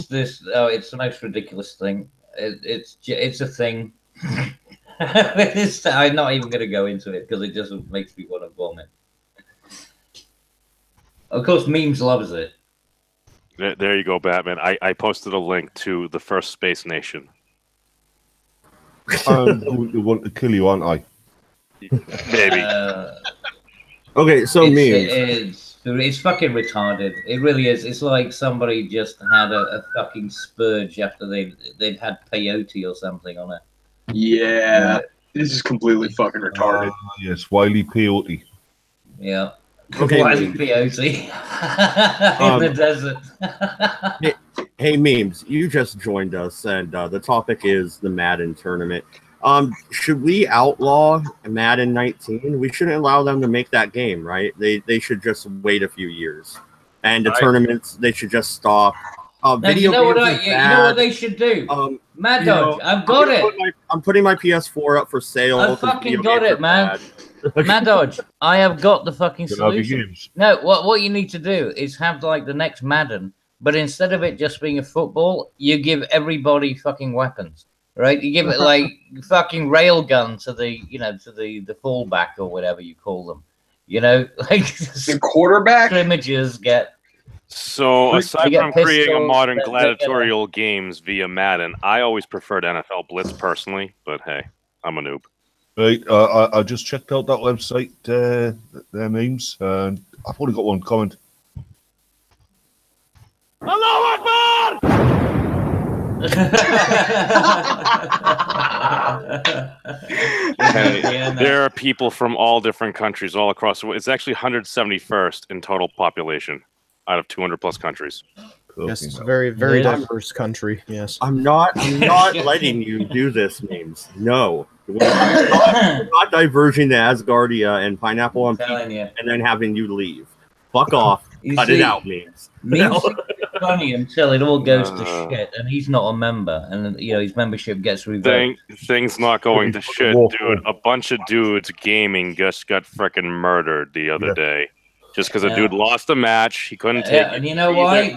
this. Oh, it's the most ridiculous thing. It's a thing. I'm not even going to go into it because it just makes me want to vomit. Of course, memes loves it. There you go, Batman. I posted a link to the first space nation. I'm going to want to kill you, aren't I? Maybe. Okay, so memes. It's fucking retarded. It really is. It's like somebody just had a fucking spurge after they'd had peyote or something on it. Yeah, this is completely fucking retarded. Yes, Wiley Peyote. Yeah. Okay, Why is it peyote in the desert? Hey, memes, you just joined us, and the topic is the Madden Tournament. Should we outlaw Madden 19? We shouldn't allow them to make that game, right? They should just wait a few years, and the tournaments they should just stop. You know what they should do? Mad Dodge, I've got it. I'm putting my PS4 up for sale. I fucking got it, man. Mad Dodge, I have got the fucking solution. No, what you need to do is have like the next Madden, but instead of it just being a football, you give everybody fucking weapons, right? You give it like fucking railgun to the fullback or whatever you call them, like the quarterback. Scrimmages get. So aside from creating a modern gladiatorial games via Madden, I always preferred NFL Blitz personally, but hey, I'm a noob. Right, I just checked out that website, their memes, and I've only got one comment. Allahu Akbar! There are people from all different countries all across the world. It's actually 171st in total population out of 200 plus countries. Yes, it's a very, very diverse country. Yes, I'm not letting you do this, memes. No, I'm not diverging to Asgardia and Pineapple on Pizza and then having you leave. Fuck off. Cut it out, memes. Memes are funny until it all goes to shit, and he's not a member, and his membership gets revoked. Things not going to shit, dude. A bunch of dudes gaming just got freaking murdered the other day, just because a dude lost a match. He couldn't take it. And you know why?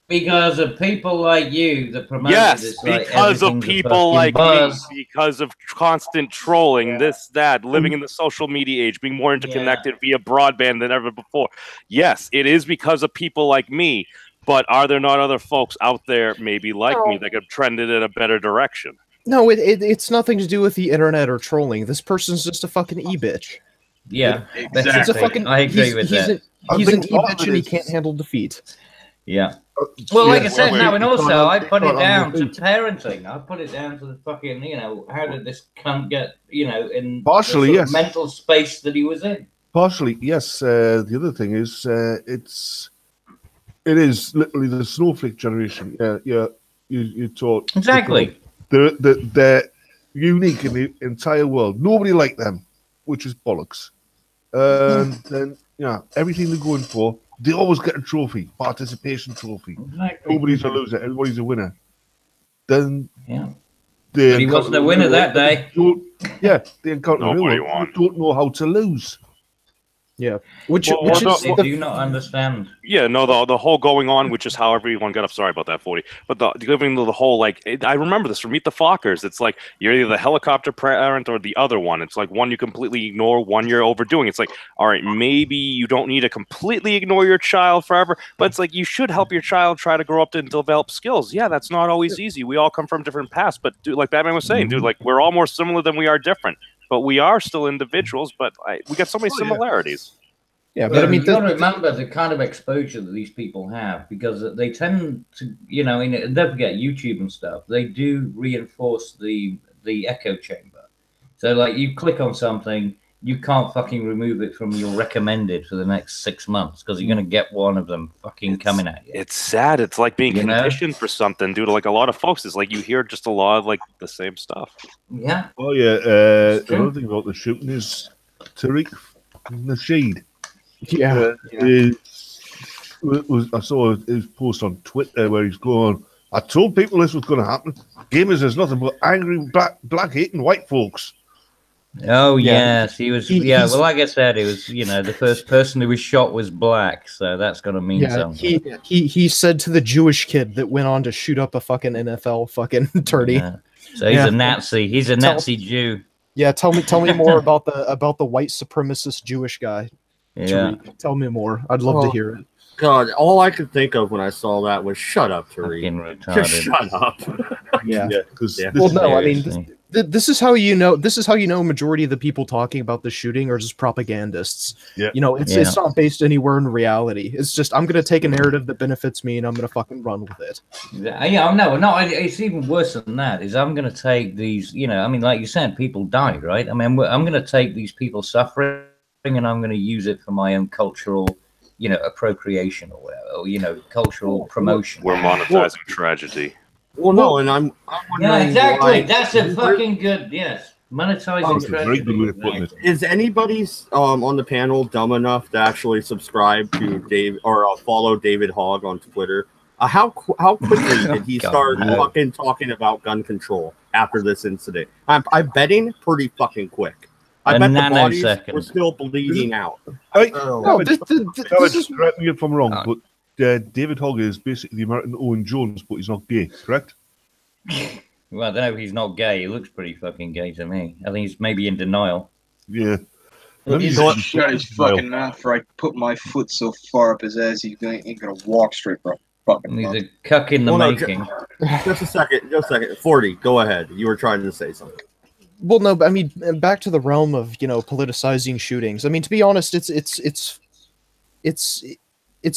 Because of people like you that promote this. Because of people like me. Because of constant trolling, this, that, living in the social media age, being more interconnected via broadband than ever before. Yes, it is because of people like me. But are there not other folks out there, maybe like me, that have trended in a better direction? No, it's nothing to do with the internet or trolling. This person's just a fucking e-bitch. Yeah, exactly. I agree with that. He's an e-bitch and he can't handle defeat. Yeah. Well, like I said, now, and also I put it down to parenting. I put it down to the fucking, how did this cunt get, in partially, the mental space that he was in? Partially, yes. The other thing is, it is literally the snowflake generation. Yeah. You taught exactly. They're unique in the entire world. Nobody like them, which is bollocks. And then everything they're going for. They always get a trophy, participation trophy. Exactly. Nobody's a loser, everybody's a winner. Then but he wasn't a winner that day. They encounter who don't know how to lose. Yeah, they do not understand. Yeah, no, the whole going on, which is how everyone got up. Sorry about that, 40. But giving the whole I remember this from Meet the Fockers. It's like you're either the helicopter parent or the other one. It's like one you completely ignore, one you're overdoing. It's like, all right, maybe you don't need to completely ignore your child forever, but it's like you should help your child try to grow up to develop skills. Yeah, that's not always easy. We all come from different paths, but dude, like Batman was saying, dude, like we're all more similar than we are different. But we are still individuals, but we got so many similarities. Yeah, but I mean, you got to remember the kind of exposure that these people have, because they tend to, don't forget YouTube and stuff. They do reinforce the echo chamber. So, like, you click on something, you can't fucking remove it from your recommended for the next 6 months because you're gonna get one of them fucking coming at you. It's sad. It's like being conditioned for something, dude. Like a lot of folks, it's like you hear just a lot of like the same stuff. Yeah. Oh yeah. Another thing about the shooting is Tariq Nasheed. Yeah. I saw his post on Twitter where he's going, I told people this was going to happen. Gamers is nothing but angry black hating white folks. Oh yes, he was. Well, like I said, it was. The first person who was shot was black, so that's gonna mean something. He said to the Jewish kid that went on to shoot up a fucking NFL fucking tourney. Yeah. So he's a Nazi. He's a Nazi Jew. Yeah, tell me more about the white supremacist Jewish guy. Yeah. Tariq, tell me more. I'd love to hear it. God, all I could think of when I saw that was "Shut up, Fucking Tariq. retarded. Just shut up." Yeah. Yeah. Well, no, I mean, Seriously. this is how you know. This is how you know. Majority of the people talking about the shooting are just propagandists. Yeah. You know, it's not based anywhere in reality. It's just I'm gonna take a narrative that benefits me and I'm gonna fucking run with it. Yeah, no, it's even worse than that. Is I'm going to take these, you know, I mean, like you said, people died, right? I mean, I'm going to take these people suffering and I'm going to use it for my own cultural, you know, appropriation or whatever, or, you know, cultural promotion. We're monetizing tragedy. Well, no, and I'm Yeah, wondering exactly. why- That's a fucking good, yes. Monetizing That's a very good way of putting tragedy. it. Is anybody on the panel dumb enough to actually subscribe to Dave or follow David Hogg on Twitter? How quickly did he God, start no. fucking talking about gun control after this incident? I'm betting pretty fucking quick. I A bet the bodies nanosecond. were still bleeding out. No, this is correct me if I'm wrong, but David Hogg is basically the American Owen Jones, but he's not gay, correct? Well, I don't know if he's not gay. He looks pretty fucking gay to me. I think he's maybe in denial. Yeah. He's shut his fucking mouth before I put my foot so far up his ass he ain't gonna walk straight for a fucking He's month. a cuck in the making. Just a second. 40, go ahead. You were trying to say something. well, no, but I mean, back to the realm of politicizing shootings. I mean, to be honest, it's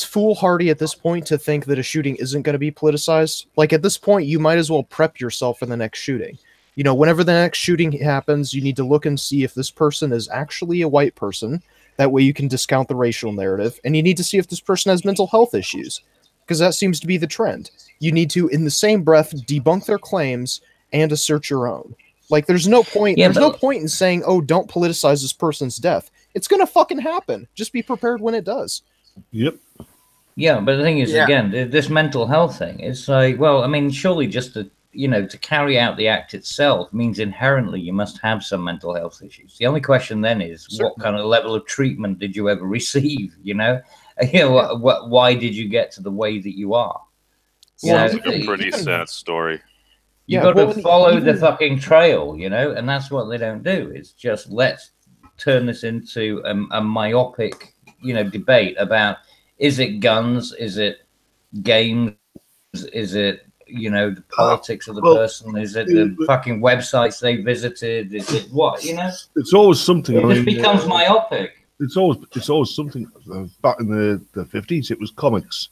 foolhardy at this point to think that a shooting isn't going to be politicized. Like at this point, you might as well prep yourself for the next shooting. You know, whenever the next shooting happens, you need to look and see if this person is actually a white person. That way you can discount the racial narrative. And you need to see if this person has mental health issues, because that seems to be the trend. You need to, in the same breath, debunk their claims and assert your own. Like, there's no point. Yeah, there's no point in saying, "Oh, don't politicize this person's death." It's gonna fucking happen. Just be prepared when it does. Yep. Yeah, but the thing is, Yeah. again, this mental health thing, it's like, well, I mean, surely just to carry out the act itself means inherently you must have some mental health issues. The only question then is, what kind of level of treatment did you ever receive? Why did you get to the way that you are? Sounds like a pretty sad story. You got to follow the fucking trail, and that's what they don't do. It's just, let's turn this into a myopic, debate about, is it guns? Is it games? Is it, the politics of the person? Is it the fucking websites they visited? Is it what, It's always something. It just becomes myopic. It's always something. Back in the 50s, it was comics.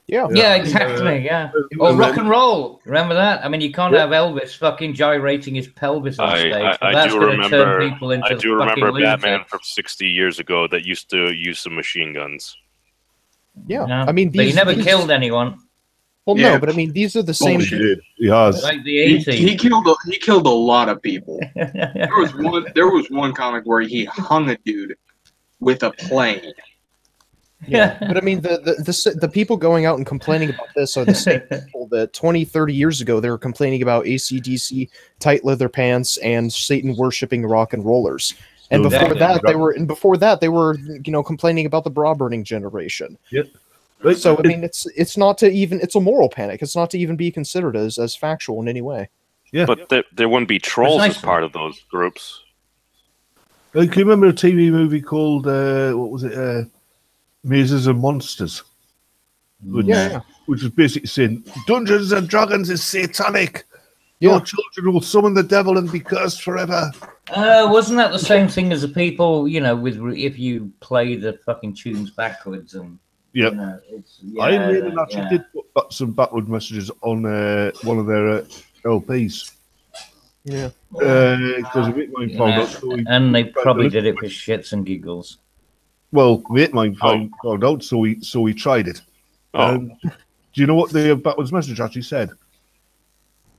Yeah, exactly. Yeah. Or rock and roll. Remember that? I mean, you can't have Elvis fucking gyrating his pelvis on stage. I do remember. People into I do remember lunatics. Batman from 60 years ago that used to use some machine guns. Yeah, I mean, but he never killed anyone. Well, no, but I mean, these are the same. He did. He has. Like the 80s. He killed a lot of people. There was one comic where he hung a dude with a plane. Yeah, but I mean, the people going out and complaining about this are the same people that 20, 30 years ago they were complaining about AC/DC, tight leather pants, and Satan worshipping rock and rollers. And before that, they were complaining about the bra burning generation. Yep. So I mean, it's not to even, it's a moral panic. It's not to even be considered as factual in any way. Yeah, but there wouldn't be trolls as part of those groups. Can you remember a TV movie called what was it? Mazes and Monsters. Which is basically saying Dungeons and Dragons is satanic. Your children will summon the devil and be cursed forever. Wasn't that the same thing as the people, with if you play the fucking tunes backwards and I really actually did put some backward messages on one of their LPs. Yeah. Because a mate of mine found out. And they probably did it for shits and giggles. Well, a mate of mine found out, so he tried it. Do you know what the backwards message actually said?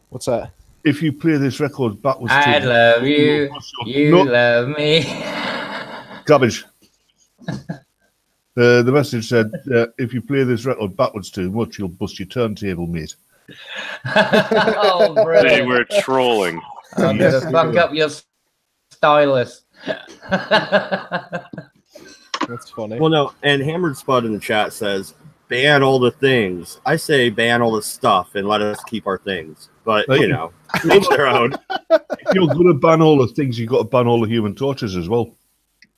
What's that? If you play this record backwards, I love you. You love me. Garbage. The message said, if you play this record backwards too much, you'll bust your turntable, mate. Oh, bro. They were trolling. I'm going to fuck up your stylus. That's funny. Well, no, and Hammered Spud in the chat says, ban all the things. I say ban all the stuff and let us keep our things. But, each their own. If you're going to ban all the things, you've got to ban all the Human Torches as well.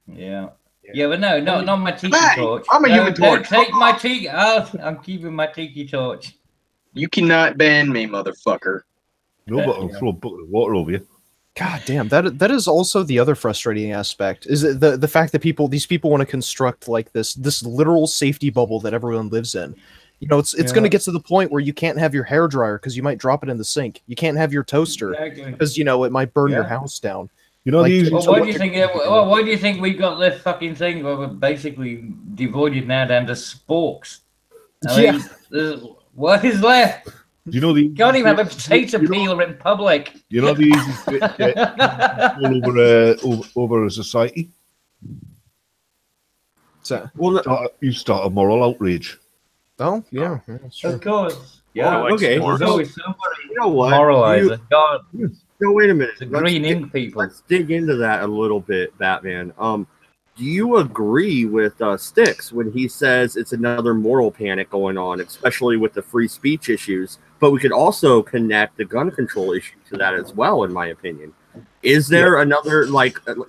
Yeah. Yeah, but no, not my tiki Hey, torch. I'm a No, human don't torch. take my tiki. Oh, I'm keeping my tiki torch. You cannot ban me, motherfucker. No, but I'll throw a bucket of water over you. God damn, that is also the other frustrating aspect. Is the fact that these people want to construct like this literal safety bubble that everyone lives in. You know, it's going to get to the point where you can't have your hairdryer because you might drop it in the sink. You can't have your toaster because it might burn your house down. You know, Well, why do you think? Why do you think we got this fucking thing where we're basically devoted now down to sporks? I mean, what is left? Do you know the Can't even have a potato peeler in public. You know the easiest bit to get over a society? So, you start a moral outrage. Oh, yeah. Sure. Of course. Yeah. Okay. There's always somebody You know what? moralizer. God. No, wait a minute. The green ink people. Let's dig into that a little bit, Batman. Do you agree with Styx when he says it's another moral panic going on, especially with the free speech issues? But we could also connect the gun control issue to that as well, in my opinion. Is there another,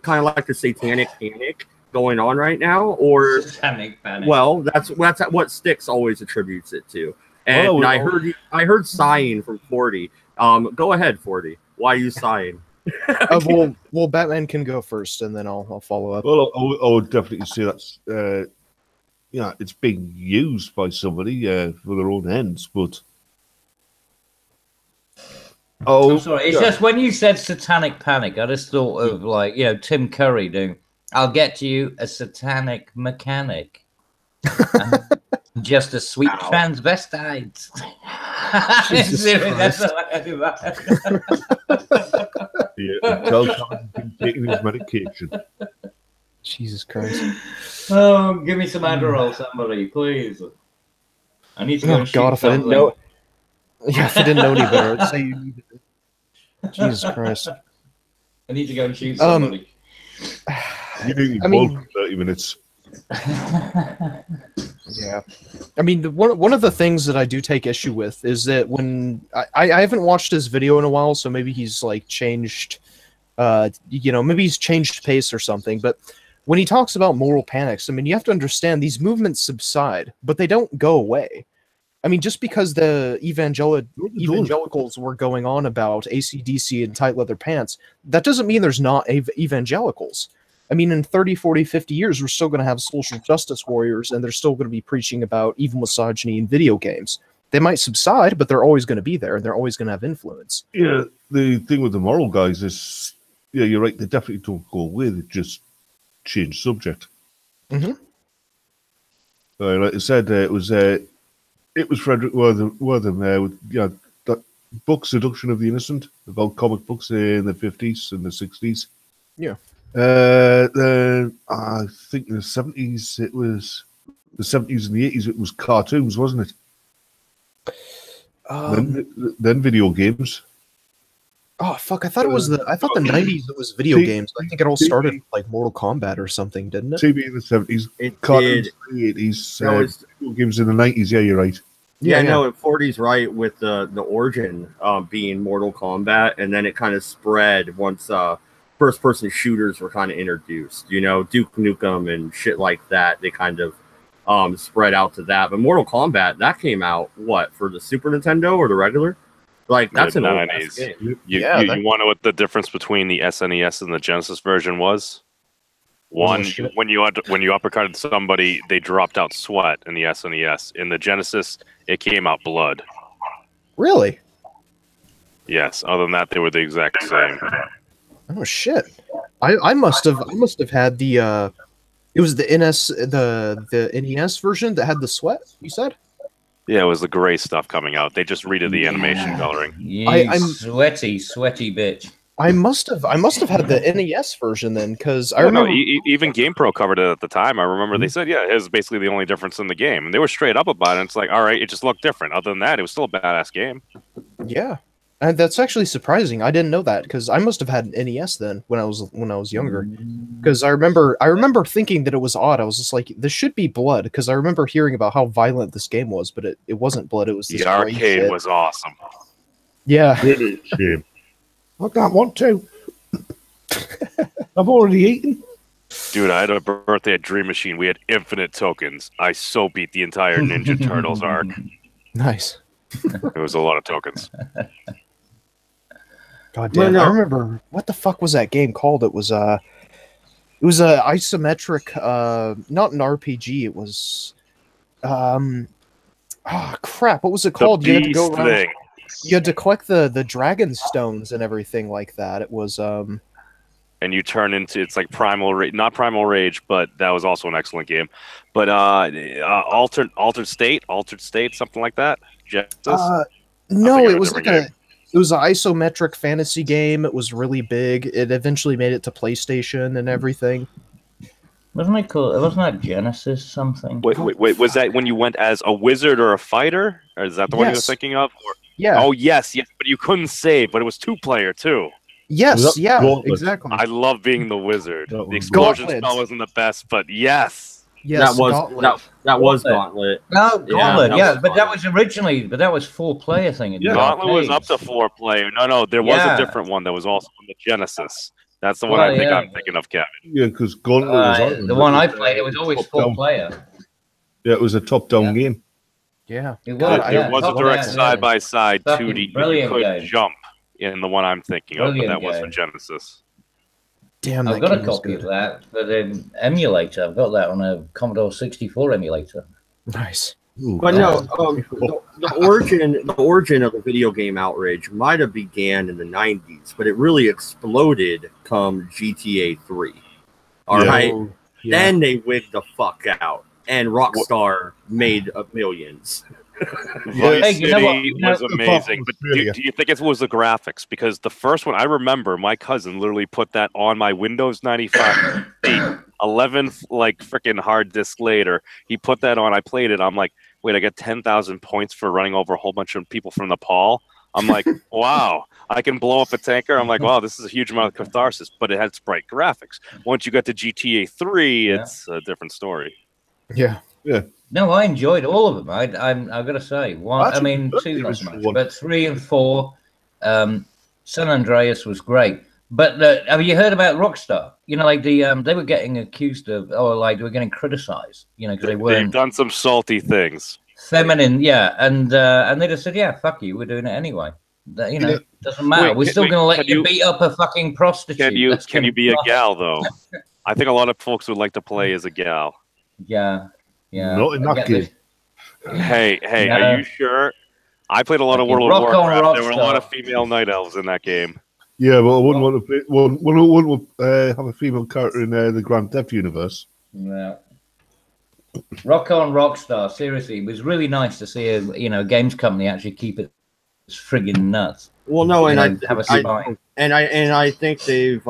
kind of like the satanic panic going on right now? Or satanic panic. Well, that's what Styx always attributes it to. And I heard sighing from 40. Go ahead, 40. Why are you sighing? Well, Batman can go first, and then I'll follow up. Well, I would definitely say that's it's being used by somebody for their own ends, but I'm sorry. It's just when you said satanic panic, I just thought of Tim Curry doing. I'll get you a satanic mechanic. Just a sweet transvestite. That's what I do. Tell Tom he's been taking his medication. Jesus Christ. Oh, give me some Adderall, somebody, please. I need to go and shoot God, if I didn't something. know. Yeah, if I didn't know any better, I'd say you need it. Jesus Christ. I need to go and shoot somebody. You need 30 minutes. Yeah, I mean, one of the things that I do take issue with is that when I haven't watched his video in a while, so maybe he's changed, maybe he's changed pace or something. But when he talks about moral panics, I mean, you have to understand these movements subside, but they don't go away. I mean, just because the evangelicals were going on about AC/DC and tight leather pants, that doesn't mean there's not evangelicals. I mean, in 30, 40, 50 years, we're still going to have social justice warriors, and they're still going to be preaching about evil misogyny in video games. They might subside, but they're always going to be there, and they're always going to have influence. Yeah, the thing with the moral guys is, you're right, they definitely don't go away, they just change subject. Mm-hmm. Like I said, it was Frederick Wortham with that book, Seduction of the Innocent, about comic books in the 50s and the 60s. Yeah. I think in the 70s it was the 70s and the 80s it was cartoons, wasn't it? Then video games. Oh fuck! I thought it was the 90s it was video games. I think it all started with, like Mortal Kombat or something, didn't it? TV in the 70s, cartoons in the 80s, video games in the 90s. Yeah, you're right. Yeah, no, 40's right with the origin being Mortal Kombat, and then it kind of spread once first-person shooters were kind of introduced. Duke Nukem and shit like that. They kind of spread out to that. But Mortal Kombat, that came out for the Super Nintendo or the regular? That's an old game. You want to know what the difference between the SNES and the Genesis version was? One, when you uppercutted somebody, they dropped out sweat in the SNES. In the Genesis, it came out blood. Really? Yes. Other than that, they were the exact same. Oh shit! I must have had the it was the NES version that had the sweat. You said? Yeah, it was the gray stuff coming out. They just redid the animation coloring. I'm sweaty bitch. I must have had the NES version then, because I remember even GamePro covered it at the time. I remember they said, it was basically the only difference in the game, and they were straight up about it. And it's like, all right, it just looked different. Other than that, it was still a badass game. Yeah. And that's actually surprising. I didn't know that because I must have had an NES then when I was younger. Because I remember thinking that it was odd. I was just like, this should be blood because I remember hearing about how violent this game was, but it wasn't blood. It was this the arcade was awesome. Yeah, I can't want to. I've already eaten. Dude, I had a birthday at Dream Machine. We had infinite tokens. I so beat the entire Ninja Turtles arc. Nice. It was a lot of tokens. God damn! No. I remember what the fuck was that game called? It was a isometric, not an RPG. It was, crap! What was it called? You had to go around. You had to collect the dragon stones and everything like that. It was And you turn into, it's like not Primal Rage, but that was also an excellent game. But altered state, something like that. Genesis? No, it was like it was an isometric fantasy game. It was really big. It eventually made it to PlayStation and everything. Wasn't it called? Wasn't that Genesis something? Wait, was that when you went as a wizard or a fighter? Or is that the one you were thinking of? Or... Yeah. Oh yes, but you couldn't save. But it was 2-player too. Yes, yeah, Gauntlet? exactly. I love being the wizard. The explosion spell wasn't the best, but yes. Yes, that was Gauntlet. Gauntlet. No, Gauntlet. Yeah, was but that was originally, but that was 4-player thing. In the Gauntlet was up arcades. to 4-player. No, there was a different one that was also on the Genesis. That's the one I'm thinking of, Kevin. Yeah, because Gauntlet was on the one I played. It was always 4-player. Yeah, it was a top-down game. Yeah, it was. There was a direct side-by-side 2D. You could game. jump in the one I'm thinking of, but that was for Genesis. Damn, I've got a copy of that for the emulator. I've got that on a Commodore 64 emulator. Nice. But no, the origin of the video game outrage might have began in the 90s, but it really exploded come GTA 3. All right, then they wigged the fuck out, and Rockstar made millions. Vice City was amazing, but do you think it was the graphics? Because the first one, I remember my cousin literally put that on my Windows 95, 11 like freaking hard disk later. He put that on. I played it. I'm like, wait, I got 10,000 points for running over a whole bunch of people from Nepal. I'm like, wow, I can blow up a tanker. I'm like, wow, this is a huge amount of catharsis, but it had sprite graphics. Once you get to GTA 3, it's a different story. Yeah. No, I enjoyed all of them. I've got to say, two not so much, but 3 and 4. San Andreas was great. But have you heard about Rockstar? You know, like they were getting accused of, they were getting criticized. You know, because they've done some salty things. Feminine, and they just said, yeah, fuck you, we're doing it anyway. Doesn't matter. We're still going to let you beat up a fucking prostitute. Can you be a gal though? I think a lot of folks would like to play as a gal. Yeah. Not in that game. Hey, are you sure? I played a lot of World of Warcraft. There were a lot of female night elves in that game. Yeah, but I wouldn't want to play. Wouldn't have a female character in the Grand Theft universe. Yeah. Rock on Rockstar. Seriously, it was really nice to see a games company actually keep it friggin' nuts. Well, no, and I think they've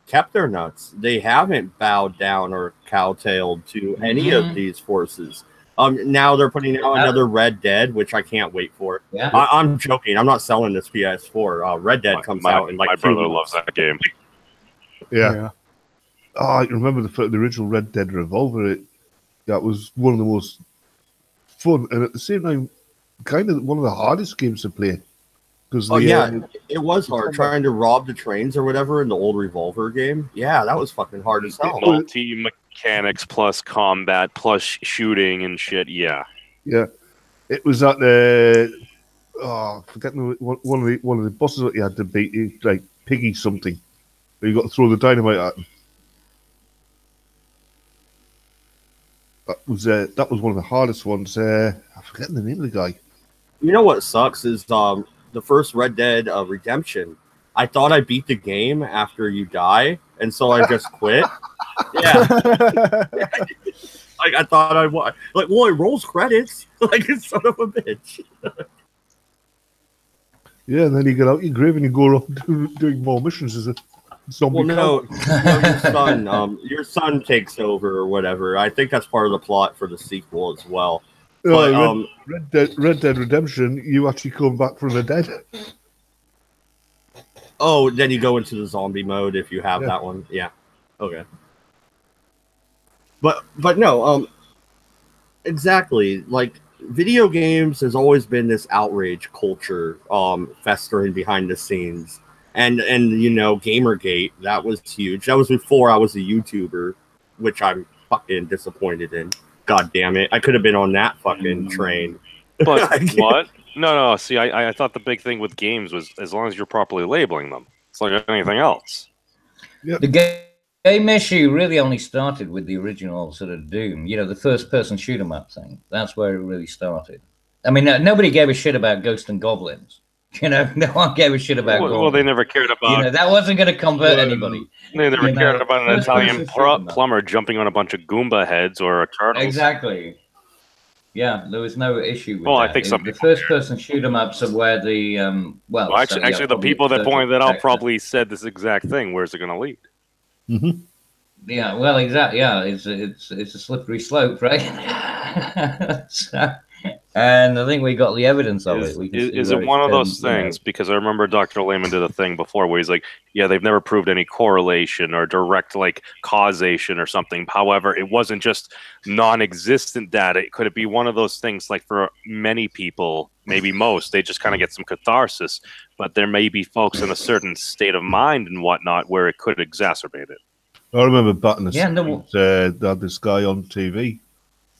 kept their nuts. They haven't bowed down or cowtailed to any of these forces. Now they're putting out another Red Dead, which I can't wait for. Yeah. I'm joking. I'm not selling this PS4. Red Dead comes out in like my 2 brother weeks. loves that game. Yeah. Oh, I remember the original Red Dead Revolver. That was one of the most fun, and at the same time, kind of one of the hardest games to play. It was hard trying to rob the trains or whatever in the old Revolver game. Yeah, that was fucking hard as hell. Multi-mechanics plus combat plus shooting and shit. Yeah. It was at the forgetting one of the bosses that you had to beat, like Piggy something. Where you got to throw the dynamite at him. That was one of the hardest ones. I'm forgetting the name of the guy. You know what sucks is the first Red Dead Redemption. I thought I beat the game after you die, and so I just quit. Yeah. Like I thought I was like, well, it rolls credits. Like it's son of a bitch. Yeah, and then you get out your grave and you go around doing more missions as a zombie. Well, your son takes over or whatever. I think that's part of the plot for the sequel as well. But, Red Dead Redemption, you actually come back from the dead. Oh, then you go into the zombie mode if you have that one. Yeah. Okay. But no, exactly. Like video games has always been this outrage culture festering behind the scenes. and you know, Gamergate, that was huge. That was before I was a YouTuber, which I'm fucking disappointed in. God damn it, I could have been on that fucking train. But what? No. See, I thought the big thing with games was as long as you're properly labeling them. It's like anything else. Yep. The game issue really only started with the original sort of Doom. You know, the first-person shoot 'em up thing. That's where it really started. I mean, nobody gave a shit about Ghosts and Goblins. You know, no one gave a shit about Goblins. Well, they never cared about... You know, that wasn't going to convert anybody. They never cared about an Italian plumber jumping on a bunch of Goomba heads or a turtle. Exactly. Yeah, there was no issue with that. I think some the first-person shoot-'em-ups are where the actually, the people that pointed that out probably said this exact thing. Where's it going to lead? Mm-hmm. Yeah, well, exactly. Yeah, it's a slippery slope, right? So, and I think we got the evidence of it. Is it one of those things? Because I remember Dr. Lehman did a thing before where he's like, yeah, they've never proved any correlation or direct like causation or something. However, it wasn't just non-existent data. Could it be one of those things like for many people, maybe most, they just kind of get some catharsis, but there may be folks in a certain state of mind and whatnot where it could exacerbate it. I remember back in the 70s, they had this guy on TV.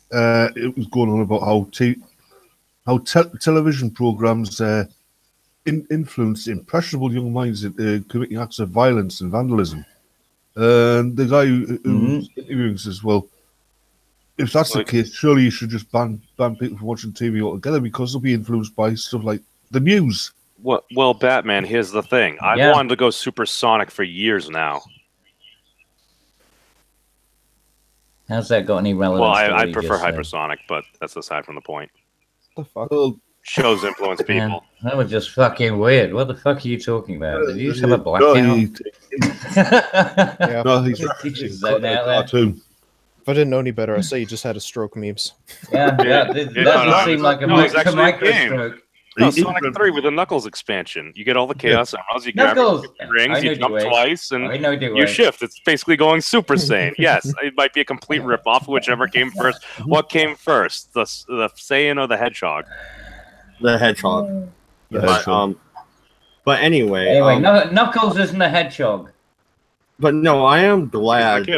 It was going on about how television programs influence impressionable young minds into committing acts of violence and vandalism. And the guy who was interviewing says, well, if that's the case, surely you should just ban people from watching TV altogether because they'll be influenced by stuff like the news. Well, Batman, here's the thing. I've wanted to go supersonic for years now. How's that got any relevance? Well, I prefer hypersonic, but that's aside from the point. The fuck? Shows influence people. Man, that was just fucking weird. What the fuck are you talking about? Did you just have a blackout? No, he's cartoon. If I didn't know any better, I'd say you just had a stroke memes. Yeah, that doesn't seem like a micro stroke. No, Sonic 3 with the Knuckles expansion. You get all the Chaos Emeralds, you grab rings, you jump twice, and you shift. It's basically going Super Saiyan. Yes, it might be a complete rip-off, whichever came first. What came first, the Saiyan or the Hedgehog? The Hedgehog. But anyway... Knuckles isn't a hedgehog. But no, I am glad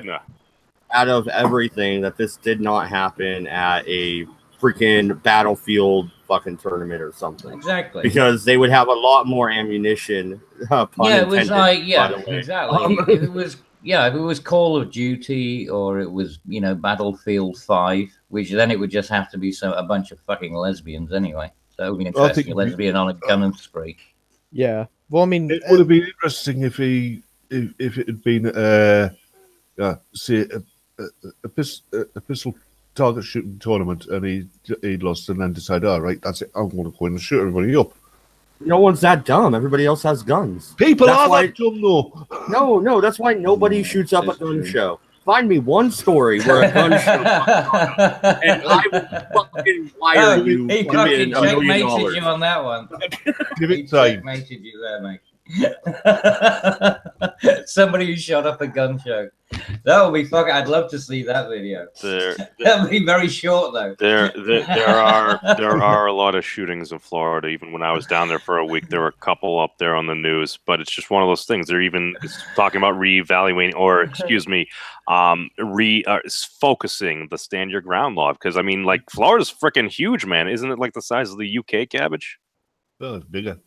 out of everything that this did not happen at a freaking Battlefield fucking tournament or something. Exactly. Because they would have a lot more ammunition. It was like, exactly. If it was Call of Duty or it was, you know, Battlefield 5, which then it would just have to be a bunch of fucking lesbians anyway. So it would be interesting, a lesbian on a gun spree. Yeah. Well, I mean, it would have been interesting if it had been, say, a pistol target shooting tournament and he'd lost and then decided, all right, that's it, I'm going to go in and shoot everybody up. No one's that dumb. Everybody else has guns. People are that dumb, though. No, that's why nobody shoots up a gun show. Find me one story where a gun show and I will fucking wire you. He fucking checkmated you on that one. Give it time. Checkmated you there, mate. Somebody who shot up a gun show. That would be fucking. I'd love to see that video. That would be very short though. There are a lot of shootings in Florida. Even when I was down there for a week, there were a couple up there on the news. But it's just one of those things. They're even talking about reevaluating, or excuse me, focusing the stand your ground law. Because I mean, like Florida's freaking huge, man. Isn't it like the size of the UK cabbage? Oh, it's bigger.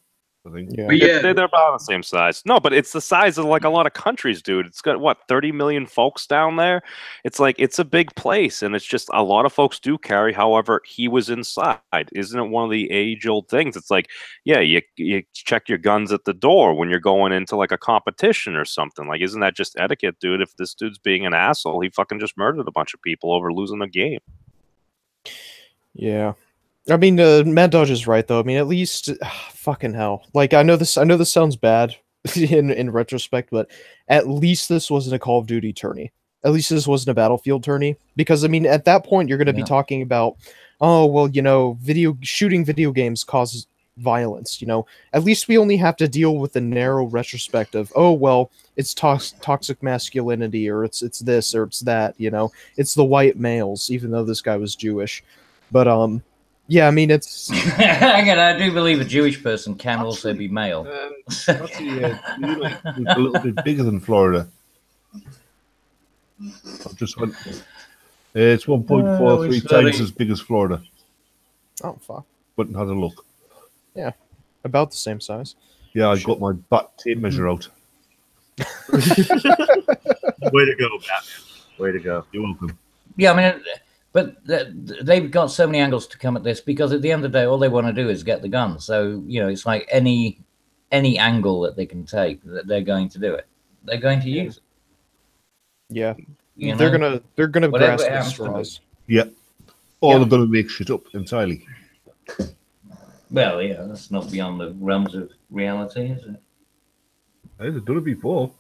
I think. Yeah. They're about the same size. No, but it's the size of like a lot of countries, dude. It's got what, 30 million folks down there. It's like it's a big place, and it's just a lot of folks do carry. However, he was inside. Isn't it one of the age-old things? It's like, yeah, you check your guns at the door when you're going into like a competition or something. Like, isn't that just etiquette, dude? If this dude's being an asshole, he fucking just murdered a bunch of people over losing a game. Yeah. I mean, Mad Dodge is right though. I mean, at least, fucking hell. Like, I know this sounds bad in retrospect, but at least this wasn't a Call of Duty tourney. At least this wasn't a Battlefield tourney, because I mean, at that point, you're going to be talking about, oh well, you know, shooting video games causes violence. You know, at least we only have to deal with the narrow retrospect of, oh well, it's toxic masculinity, or it's this or it's that. You know, it's the white males, even though this guy was Jewish, but Yeah, I mean it's. Again, I do believe a Jewish person can also be male. Actually, New York is a little bit bigger than Florida. I just went. It's 1.43 times as big as Florida. Oh fuck! But had a look. Yeah, about the same size. Yeah, I got my back tape measure out. Way to go, Batman. Way to go. You're welcome. Yeah, I mean, but they've got so many angles to come at this because at the end of the day, all they want to do is get the gun. So it's like any angle that they can take, that they're going to do it. They're going to use it. Yeah, they're gonna grasp the straws. Yeah, or they're gonna make shit up entirely. Well, yeah, that's not beyond the realms of reality, is it? They've done it before.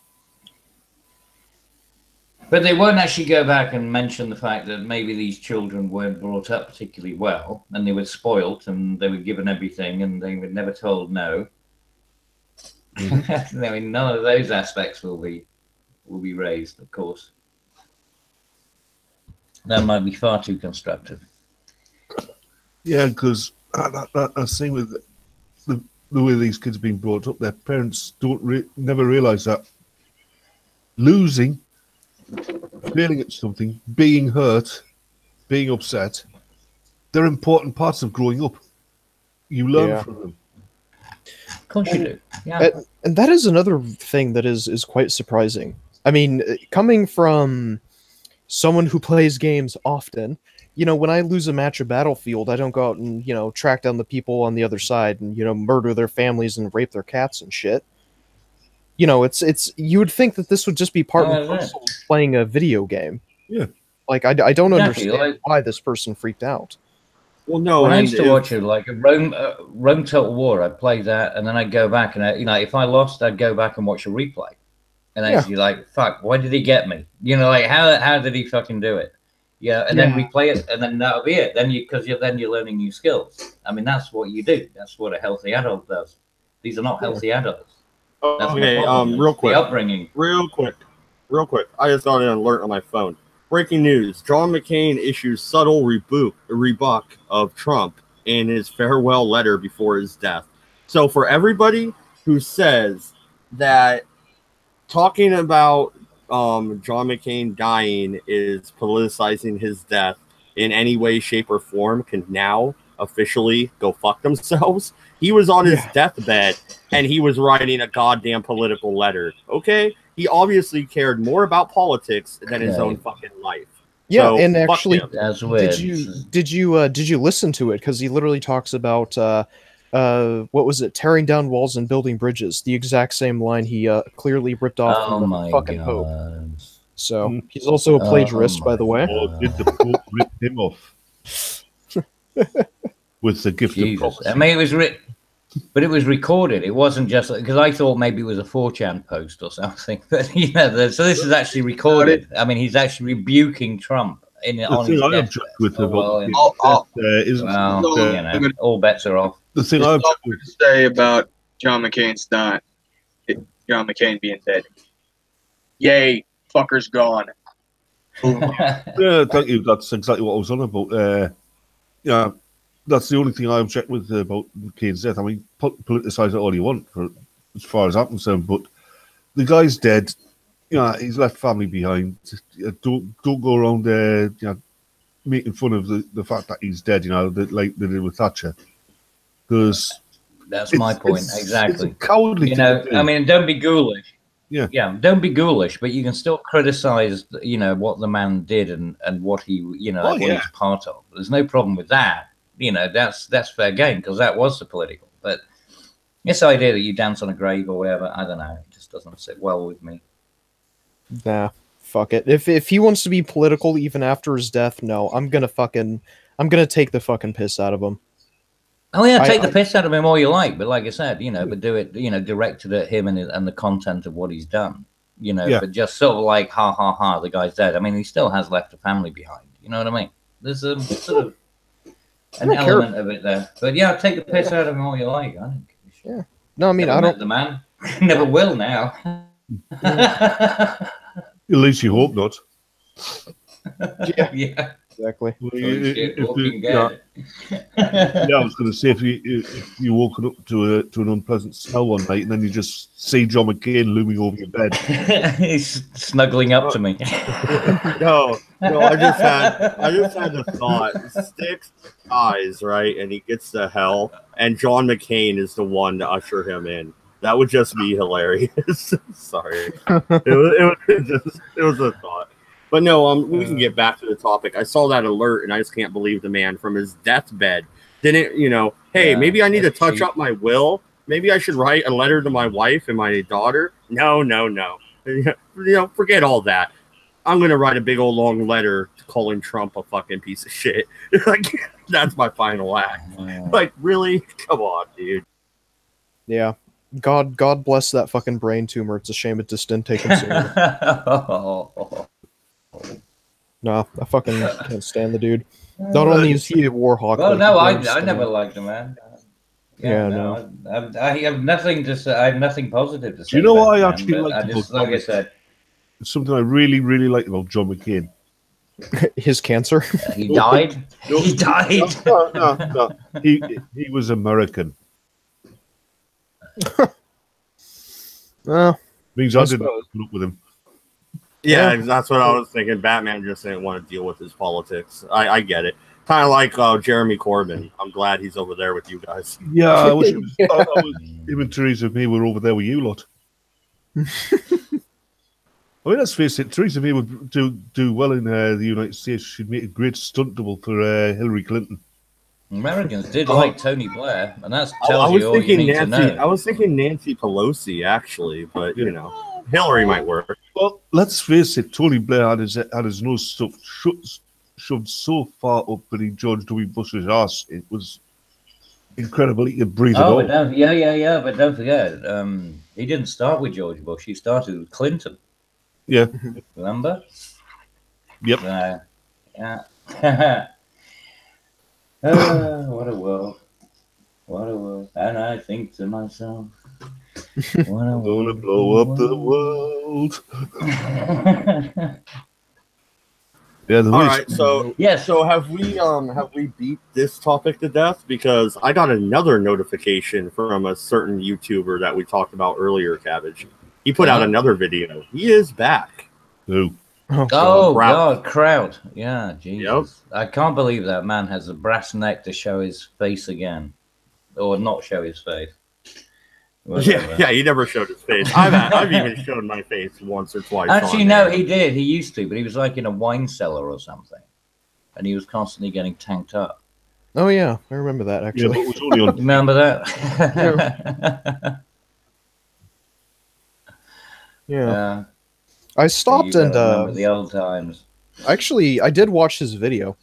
But they won't actually go back and mention the fact that maybe these children weren't brought up particularly well, and they were spoilt, and they were given everything, and they were never told no. I mean, none of those aspects will be raised, of course. That might be far too constructive. Yeah, because that thing with the way these kids have been brought up, their parents never realise that losing, failing at something, being hurt, being upset, they're important parts of growing up. You learn from them. Of course you do. Yeah. And that is another thing that is quite surprising. I mean, coming from someone who plays games often, when I lose a match of Battlefield, I don't go out and, track down the people on the other side and, murder their families and rape their cats and shit. It's you would think that this would just be part and parcel of playing a video game. Yeah. Like, I don't understand why this person freaked out. Well, no. When I used to watch it, like Rome Total War, I'd play that, and then I'd go back, and if I lost, I'd go back and watch a replay. And I'd be like, fuck, why did he get me? Like, how did he fucking do it? Yeah, and then replay it, and then that'll be it. Then you're learning new skills. I mean, that's what you do. That's what a healthy adult does. These are not healthy adults. Okay, real quick. The upbringing. Real quick. I just got an alert on my phone. Breaking news. John McCain issues subtle rebuke of Trump in his farewell letter before his death. So for everybody who says that talking about John McCain dying is politicizing his death in any way, shape, or form can now officially go fuck themselves. He was on his deathbed and he was writing a goddamn political letter. Okay? He obviously cared more about politics than his own fucking life. Yeah, so, and actually, did you listen to it? Because he literally talks about what was it? Tearing down walls and building bridges. The exact same line he clearly ripped off from the fucking Pope. So he's also a plagiarist, by the way. Or did the Pope rip him off with the gift of prophecy? I mean, it was but it was recorded. It wasn't just because I thought maybe it was a 4chan post or something. But so this is actually recorded. I mean, he's actually rebuking Trump on his death. With all bets are off. The thing I object to say about John McCain's not John McCain being dead. Yay, fucker's gone. Yeah, thank you. That's exactly what I was on about. That's the only thing I object with about McCain's death. I mean, politicize it all you want, as far as I'm concerned, but the guy's dead. He's left family behind. Don't go around there, making fun of the fact that he's dead. Like they did with Thatcher. Because that's my point exactly. It's cowardly. I mean, don't be ghoulish. Yeah, don't be ghoulish, but you can still criticize, what the man did and what he, what he's part of. There's no problem with that. That's fair game because that was the political. But this idea that you dance on a grave or whatever, I don't know, it just doesn't sit well with me. Nah, fuck it. If he wants to be political even after his death, no, I'm gonna take the fucking piss out of him. Oh yeah, take the piss out of him all you like, but like I said, but do it, directed at him and the content of what he's done, but just sort of like, ha ha ha, the guy's dead. I mean, he still has left a family behind. You know what I mean? There's a sort of an element of it there. But yeah, take the piss out of him all you like. I don't give a shit. Yeah. No, I mean, I don't. The man never will now. At least you hope not. Yeah. exactly. Yeah, I was going to say if you woken up to an unpleasant smell one night and then you just see John McCain looming over your bed. He's snuggling up to me. No, I just had the thought. 6 eyes, right? And he gets to hell, and John McCain is the one to usher him in. That would just be hilarious. Sorry, it was a thought. But no, we can get back to the topic. I saw that alert, and I just can't believe the man from his deathbed didn't, hey, maybe I need to touch up my will. Maybe I should write a letter to my wife and my daughter. No. Forget all that. I'm going to write a big old long letter calling Trump a fucking piece of shit. Like, that's my final act. Like, really? Come on, dude. Yeah. God bless that fucking brain tumor. It's a shame it just didn't take him sooner. Nah, I fucking can't stand the dude. Not only is he a war hawk. Well, no, I never liked him, man. No. I have nothing to say. I have nothing positive to say. Do you know what I him, actually like? Like I said, something I really, really like about John McCain. His cancer. He died. He died. No. He was American. Well, means I didn't put up with him. Yeah, that's what I was thinking. Batman just didn't want to deal with his politics. I get it. Kind of like Jeremy Corbyn. I'm glad he's over there with you guys. Yeah, I wish him and Theresa May were over there with you lot. I mean, let's face it, Theresa May would do well in the United States. She'd make a great stunt double for Hillary Clinton. Americans did like Tony Blair, and that's tells you all you need to know. I was thinking Nancy Pelosi, actually, but, Hillary might work. Well, let's face it, Tony Blair had his nose shoved so far up beneath George W. Bush's ass, it was incredible. He could breathe it all. But don't forget, he didn't start with George Bush. He started with Clinton. Yeah. Remember? Yep. Yeah. What a world. What a world. And I think to myself, what a I'm gonna blow up the world. All right, so have we beat this topic to death? Because I got another notification from a certain YouTuber that we talked about earlier, Cabbage. He put out another video. He is back. Who? Oh God, Crowd. Yeah, Jesus. Yep. I can't believe that man has a brass neck to show his face again, or not show his face. Yeah, he never showed his face. I've even showed my face once or twice. Actually, no, he did. He used to, but he was like in a wine cellar or something, and he was constantly getting tanked up. Oh yeah, I remember that actually. Yeah, but it was only on... Remember that? Yeah. I stopped and remember the old times. Actually, I did watch his video.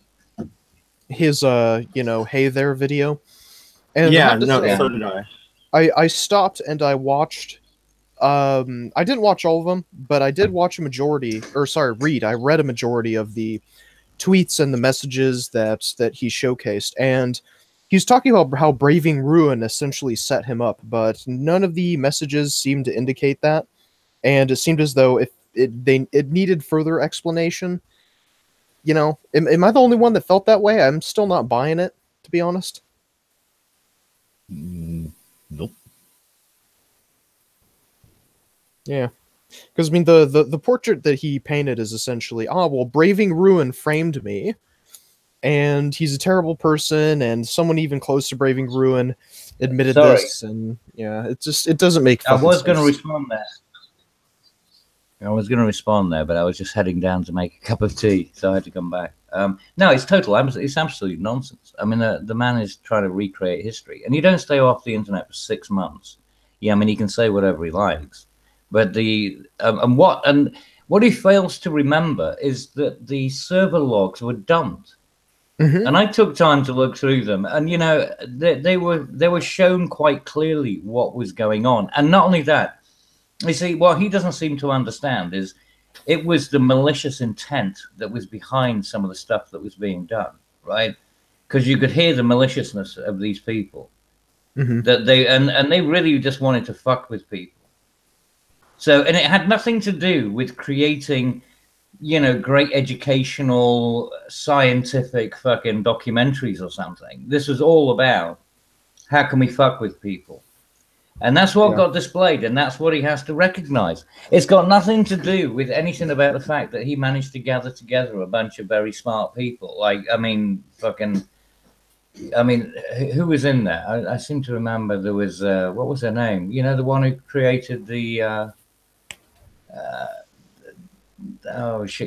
His hey there video. And so did I. I stopped and I watched I didn't watch all of them, but I did watch a majority, I read a majority of the tweets and the messages that he showcased, and he's talking about how Braving Ruin essentially set him up, but none of the messages seemed to indicate that, and it seemed as though if it needed further explanation. Am I the only one that felt that way? I'm still not buying it, to be honest. Nope. Yeah. Because, I mean, the portrait that he painted is essentially, Braving Ruin framed me, and he's a terrible person, and someone even close to Braving Ruin admitted this, and, yeah, it doesn't make sense. I was going to respond there, but I was just heading down to make a cup of tea, so I had to come back. No, it's absolute nonsense. I mean, the man is trying to recreate history, and you don't stay off the internet for 6 months. Yeah, I mean, he can say whatever he likes, but what he fails to remember is that the server logs were dumped, and I took time to look through them, and they were shown quite clearly what was going on, and not only that. You see, what he doesn't seem to understand is it was the malicious intent that was behind some of the stuff that was being done, right? Because you could hear the maliciousness of these people. That they really just wanted to fuck with people. So, and it had nothing to do with creating you know, great educational, scientific fucking documentaries or something. This was all about how can we fuck with people. And that's what got displayed, and that's what he has to recognize. It's got nothing to do with anything about the fact that he managed to gather together a bunch of very smart people. Like, I mean, who was in there? I seem to remember there was, what was her name? You know, the one who created the,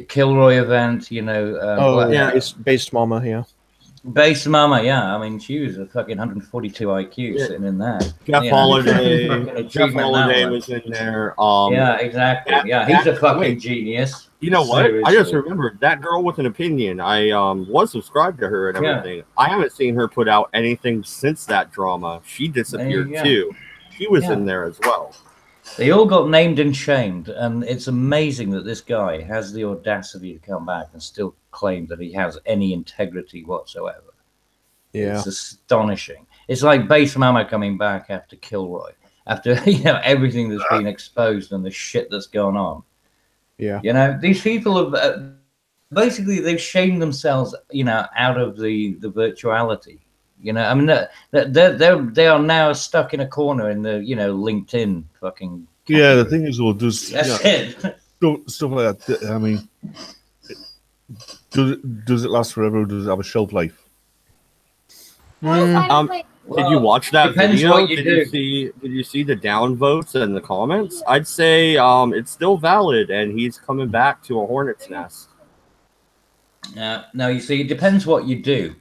Kilroy event, you know. Based Mama, yeah. Base Mama, yeah. I mean, she was a fucking 142 IQ sitting in there. Jeff Holiday. Jeff Holiday was in there. Yeah, exactly. He's a fucking genius. You know what? Seriously. I just remembered that girl with an opinion. I was subscribed to her and everything. Yeah. I haven't seen her put out anything since that drama. She disappeared too. She was in there as well. They all got named and shamed, and it's amazing that this guy has the audacity to come back and still claim that he has any integrity whatsoever. Yeah, it's astonishing. It's like Base Mama coming back after Kilroy, after everything that's been exposed and the shit that's going on. Yeah, you know, these people have basically they've shamed themselves, out of the virtuality. You know, I mean, they are now stuck in a corner in the LinkedIn fucking. Yeah, the thing is, does stuff like that? I mean, does it last forever? Or does it have a shelf life? Did you watch that video? Did you see the downvotes and the comments? I'd say it's still valid, and he's coming back to a hornet's nest. No, you see, it depends what you do.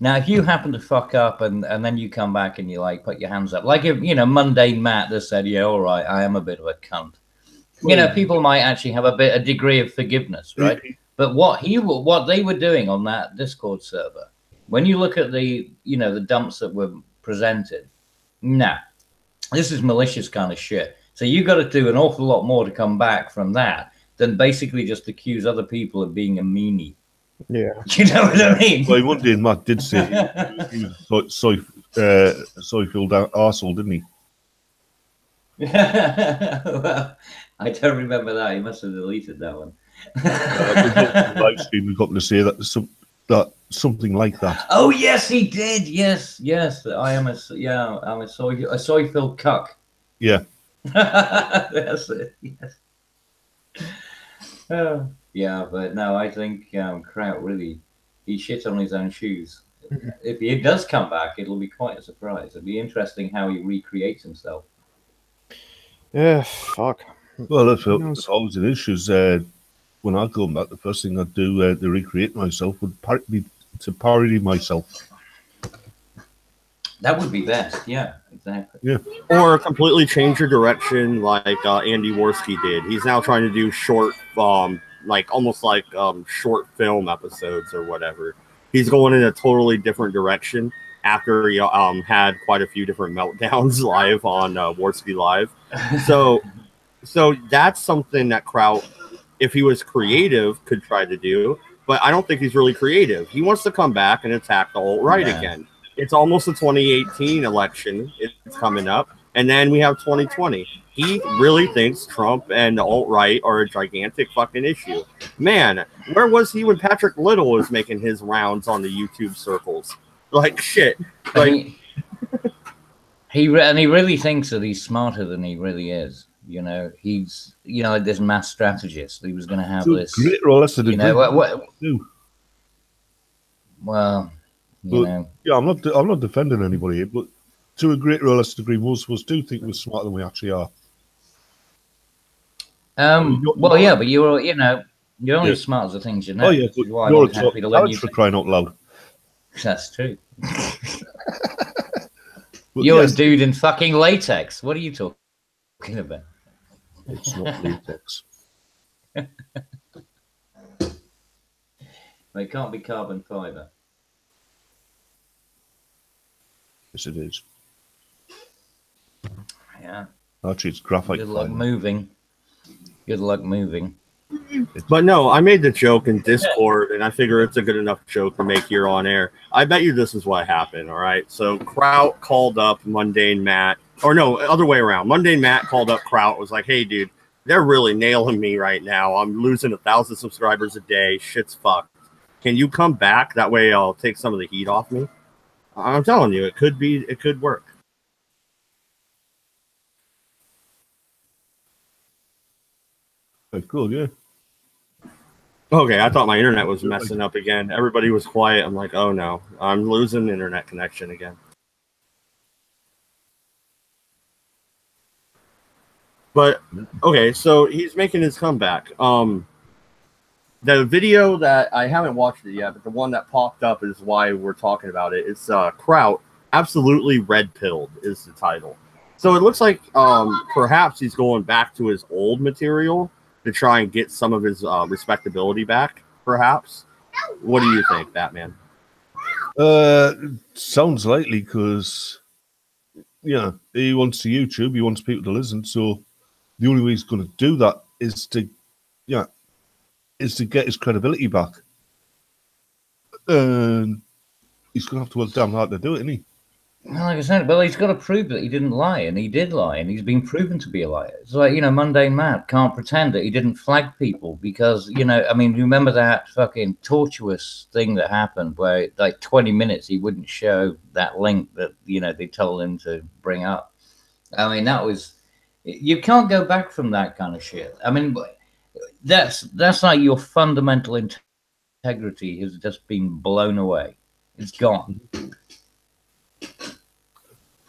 Now, if you happen to fuck up and then you come back and you put your hands up, like if mundane Matt just said, yeah, all right, I am a bit of a cunt. People might actually have a degree of forgiveness, right? But what they were doing on that Discord server, when you look at the the dumps that were presented, this is malicious kind of shit. So you got to do an awful lot more to come back from that than basically just accuse other people of being a meanie. Yeah, you know what I mean. Well, one day Matt did say he was soy-filled arsehole, didn't he? Well, I don't remember that. He must have deleted that one. Live stream, we got to say that something like that. Oh yes, he did. Yes. I'm a soy-filled cuck. Yeah. That's it. Yes. Yeah, but no, I think Kraut really, he shit on his own shoes. If he does come back, it'll be quite a surprise. It'll be interesting how he recreates himself. Yeah, fuck. Well, that's always an issue. When I come back, the first thing I'd do to recreate myself would be to parody myself. That would be best, yeah, exactly. Yeah. Or completely change your direction like Andy Worski did. He's now trying to do short almost like short film episodes or whatever. He's going in a totally different direction after he had quite a few different meltdowns live on Worski Live. So that's something that Kraut, if he was creative, could try to do. But I don't think he's really creative. He wants to come back and attack the alt-right again. It's almost the 2018 election. It's coming up. And then we have 2020. He really thinks Trump and the alt-right are a gigantic fucking issue. Man, where was he when Patrick Little was making his rounds on the YouTube circles? Like, shit. Like, he really thinks that he's smarter than he really is. He's, this mass strategist. He was going to have this. Great role as yeah, I'm not defending anybody here, but to a great realistic degree, most of us do think we're smarter than we actually are. But you're only as smart as the things you know. Oh yeah, but you're a college for crying out loud. That's true. You're a dude in fucking latex. What are you talking about? It's not latex. It can't be carbon fiber. Yes, it is. Yeah. Actually, it's graphite. Good luck moving. Good luck moving. But no, I made the joke in Discord, and I figure it's a good enough joke to make here on air. I bet you this is what happened, all right? So Kraut called up Mundane Matt. Or no, other way around. Mundane Matt called up Kraut, was like, hey, dude, they're really nailing me right now. I'm losing 1,000 subscribers a day. Shit's fucked. Can you come back? That way I'll take some of the heat off me. I'm telling you, it could work. Cool, yeah. Okay, I thought my internet was messing up again. Everybody was quiet. I'm like, oh no, I'm losing internet connection again. But okay, so he's making his comeback. The video that I haven't watched it yet, but the one that popped up is why we're talking about it. It's Kraut absolutely red pilled is the title. So it looks like perhaps he's going back to his old material to try and get some of his respectability back, perhaps. What do you think, Batman? Sounds likely because, yeah, he wants to YouTube, he wants people to listen, so the only way he's going to do that is to get his credibility back. And he's going to have to work damn hard to do it, isn't he? Like I said, well, he's got to prove that he didn't lie, and he did lie, and he's been proven to be a liar. It's like, Mundane Matt can't pretend that he didn't flag people because, I mean, remember that fucking tortuous thing that happened where, like, 20 minutes he wouldn't show that link that, they told him to bring up. I mean, that was, you can't go back from that kind of shit. I mean, that's like your fundamental integrity has just been blown away. It's gone.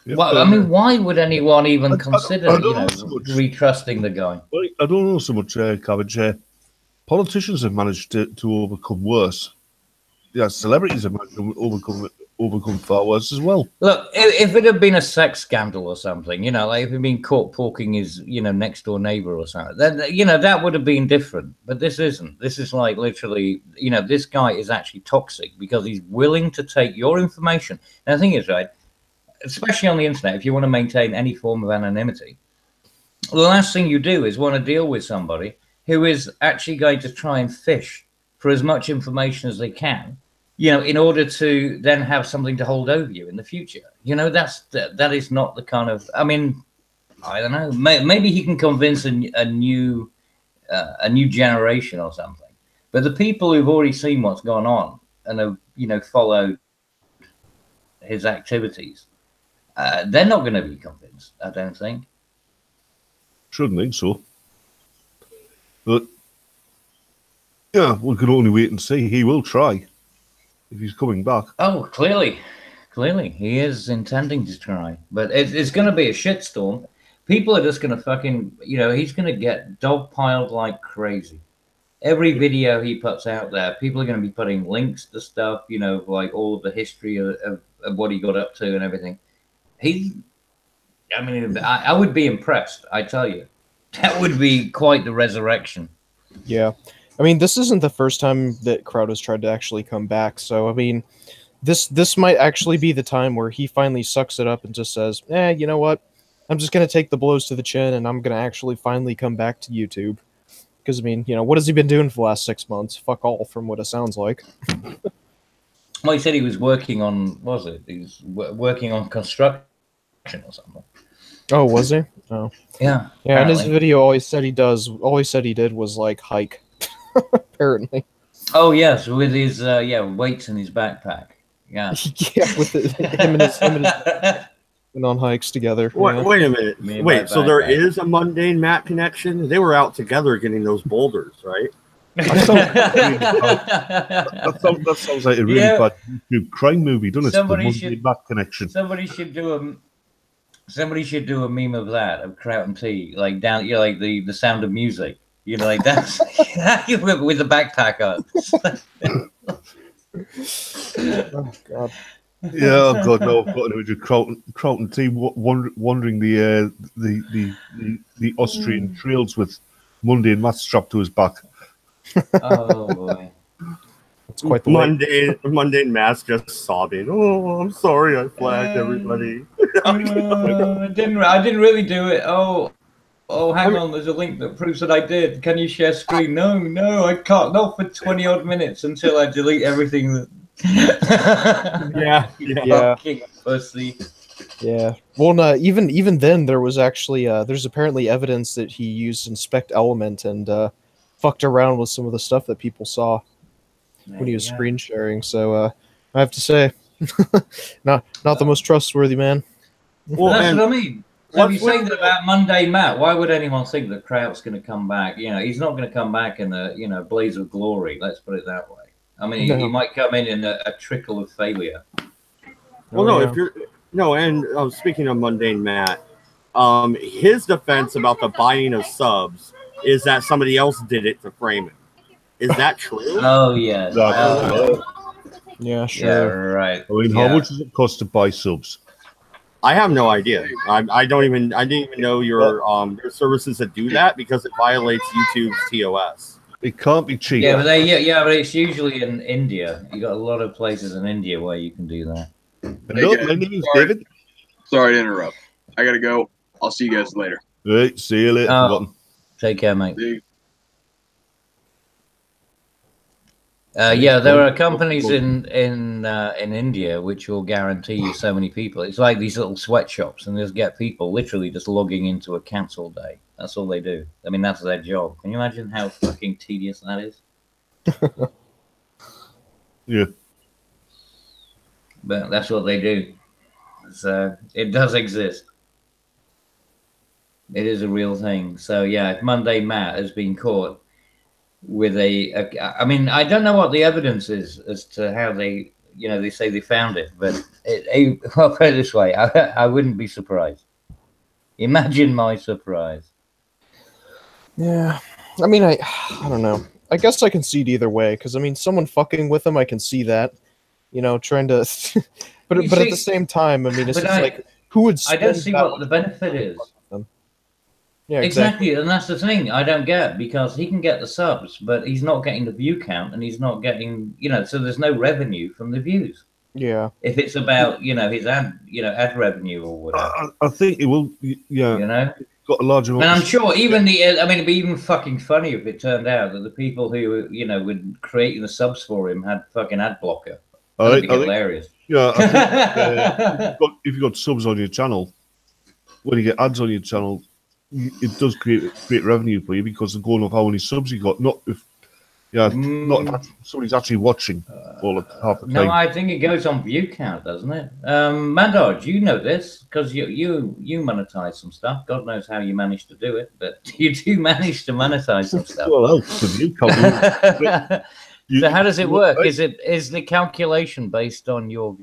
Yeah, well, I mean, why would anyone even consider, retrusting the guy? Well, I don't know so much, Cabbage. Politicians have managed to overcome worse. Yeah, celebrities have managed to overcome far worse as well. Look, if it had been a sex scandal or something, like if he'd been caught porking his, next door neighbor or something, then, that would have been different. But this isn't. This is like literally, this guy is actually toxic because he's willing to take your information. And the thing is, right, especially on the internet, if you want to maintain any form of anonymity, the last thing you do is want to deal with somebody who is actually going to try and fish for as much information as they can, in order to then have something to hold over you in the future. That is not the kind of, I mean, I don't know. Maybe he can convince a new generation or something. But the people who've already seen what's gone on and have, followed his activities, they're not going to be convinced, I don't think. Shouldn't think so. But, yeah, we can only wait and see. He will try if he's coming back. Oh, clearly. He is intending to try. But it's going to be a shitstorm. People are just going to fucking, he's going to get dogpiled like crazy. Every video he puts out there, people are going to be putting links to stuff, like all of the history of what he got up to and everything. I would be impressed, I tell you. That would be quite the resurrection. Yeah. I mean, this isn't the first time that Kraut has tried to actually come back. So, I mean, this might actually be the time where he finally sucks it up and just says, you know what? I'm just going to take the blows to the chin and I'm going to actually finally come back to YouTube. Because, I mean, what has he been doing for the last 6 months? Fuck all, from what it sounds like. Well, he said he was working on, He's working on construction or something. Oh, was he? Oh. Yeah. Yeah, in his video, all he said he did was, like, hike. Apparently. Oh, yes, with his, weights in his backpack. Yeah. Yeah, with him and his went on hikes together. Wait a minute. So there is a Mundane Matt connection? They were out together getting those boulders, right? That sounds like a really bad YouTube crime movie, doesn't it? Somebody should Matt connection. Somebody should do a meme of that, of Kraut and T, like down, like the Sound of Music. Like that's with the backpack on. Oh God. Yeah, oh God, no! I've got an image of Kraut and T wandering the Austrian trails with Mundane Matt strapped to his back. Oh boy, it's quite the Mundane Matt's just sobbing. Oh, I'm sorry, I flagged everybody. I didn't really do it. Oh, hang on, there's a link that proves that I did. Can you share screen? No, I can't. Not for 20 odd minutes until I delete everything that. Yeah. Fucking pussy. Yeah. Well, no, even then, there was actually there's apparently evidence that he used Inspect Element and fucked around with some of the stuff that people saw when he was screen sharing. So I have to say, not the most trustworthy man. Well, that's what I mean. So if you say that about Monday Matt, why would anyone think that Kraut's going to come back? You know, he's not going to come back in a blaze of glory. Let's put it that way. I mean, he might come in a trickle of failure. Well, if you're and speaking of Mundane Matt, his defense about the buying of subs is that somebody else did it to frame it. Is that true? Oh yeah. Yeah, sure. Yeah, right. I mean, how much does it cost to buy subs? I have no idea. I didn't even know your services that do that because it violates YouTube's TOS. It can't be cheap. Yeah, but but it's usually in India. You got a lot of places in India where you can do that. Hello, my name is David. Sorry to interrupt. I gotta go. I'll see you guys later. Right, see you later. Take care, mate. Yeah, there are companies in India which will guarantee you so many people. It's like these little sweatshops, and they'll get people literally just logging into accounts all day. That's all they do. I mean, that's their job. Can you imagine how fucking tedious that is? Yeah. But that's what they do. So it does exist. It is a real thing. So yeah, if Monday Matt has been caught with I mean, I don't know what the evidence is as to how they say they found it, but I'll put it this way, I wouldn't be surprised. Imagine my surprise. Yeah, I mean, I don't know. I guess I can see it either way, because I mean, someone fucking with him, I can see that. Trying to, but at the same time, I mean, it's just like, who would? I don't see what the benefit is. Yeah, exactly, and that's the thing I don't get, because he can get the subs, but he's not getting the view count, and he's not getting, so there's no revenue from the views. Yeah. If it's about, his ad revenue or whatever. I think it will. Yeah. Got a large amount. And I'm sure even it'd be even fucking funny if it turned out that the people who were creating the subs for him had fucking ad blocker. That'd be hilarious. Yeah, I think, if you've got subs on your channel, when you get ads on your channel, it does create revenue for you because they're going off how many subs you got. Not if somebody's actually watching all of half the time. No, I think it goes on view count, doesn't it? Madod, you know this because you monetize some stuff. God knows how you managed to do it, but you do manage to monetize some stuff. Well, the view count. So how does it work? Is the calculation based on your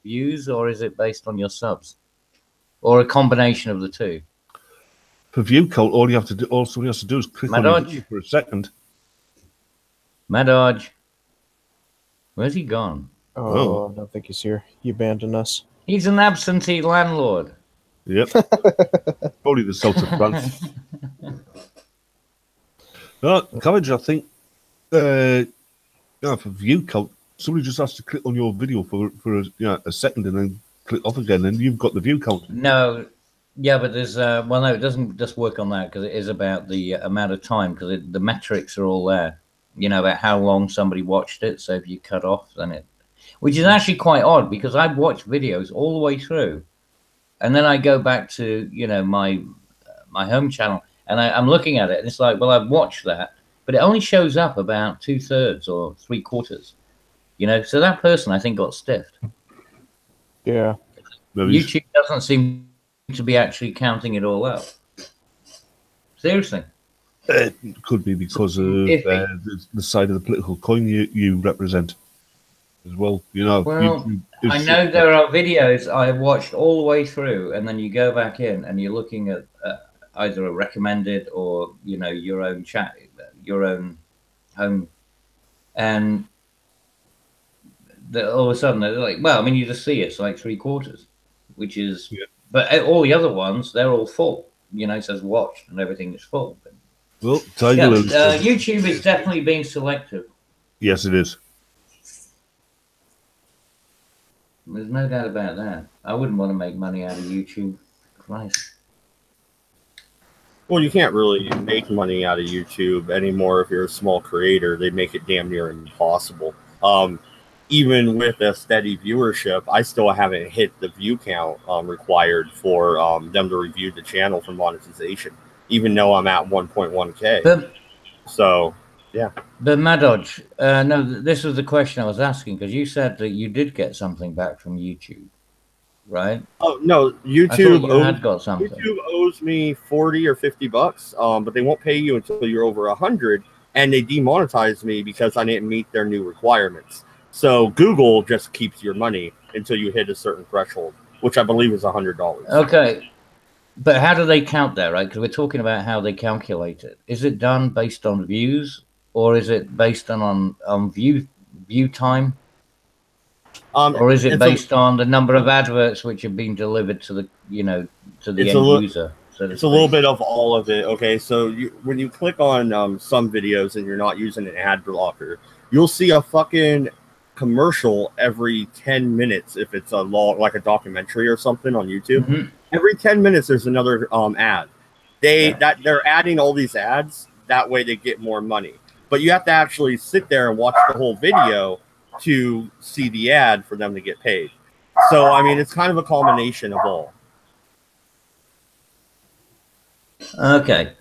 views, or is it based on your subs, or a combination of the two? For view count, all somebody has to do is click on the view for a second. Madodge, where's he gone? Oh, I don't think he's here. He abandoned us. He's an absentee landlord. Yep. Probably the south of France. Cabbage, I think. For view count, somebody just has to click on your video for a second and then click off again, and you've got the view count. No, yeah, but there's no, it doesn't just work on that because it is about the amount of time because the metrics are all there. About how long somebody watched it. So if you cut off, then which is actually quite odd because I've watched videos all the way through, and then I go back to my home channel and I'm looking at it, and it's like, well, I've watched that. But it only shows up about 2/3 or 3/4, So that person, I think, got stiffed. Yeah. YouTube doesn't seem to be actually counting it all up. Seriously. It could be because of the side of the political coin you represent as well. Well, I know there are videos I watched all the way through, and then you go back in and you're looking at either a recommended or your own chat, your own home, and all of a sudden they're like, well, I mean, you just see it's like 3/4, which is, but all the other ones they're all full. It says watched and everything is full. But, well, YouTube is definitely being selective. Yes, it is. There's no doubt about that. I wouldn't want to make money out of YouTube. Christ. Well, you can't really make money out of YouTube anymore if you're a small creator. They make it damn near impossible. even with a steady viewership, I still haven't hit the view count required for them to review the channel for monetization, even though I'm at 1.1K. So, yeah. But Madodge, no, this was the question I was asking, because you said that you did get something back from YouTube, right? Oh no, YouTube owes me 40 or 50 bucks, but they won't pay you until you're over 100, and they demonetized me because I didn't meet their new requirements. So Google just keeps your money until you hit a certain threshold, which I believe is $100. Okay, but how do they count that, right? Because we're talking about how they calculate it. Is it done based on views, or is it based on view time? Or is it based on the number of adverts which have been delivered to the, to the end user? It's a little bit of all of it. Okay, so when you click on some videos and you're not using an ad blocker, you'll see a fucking commercial every 10 minutes if it's a like a documentary or something on YouTube. Mm-hmm. Every 10 minutes there's another ad. They're adding all these ads, that way they get more money. But you have to actually sit there and watch the whole video to see the ad for them to get paid. So I mean, it's kind of a combination of all. Okay,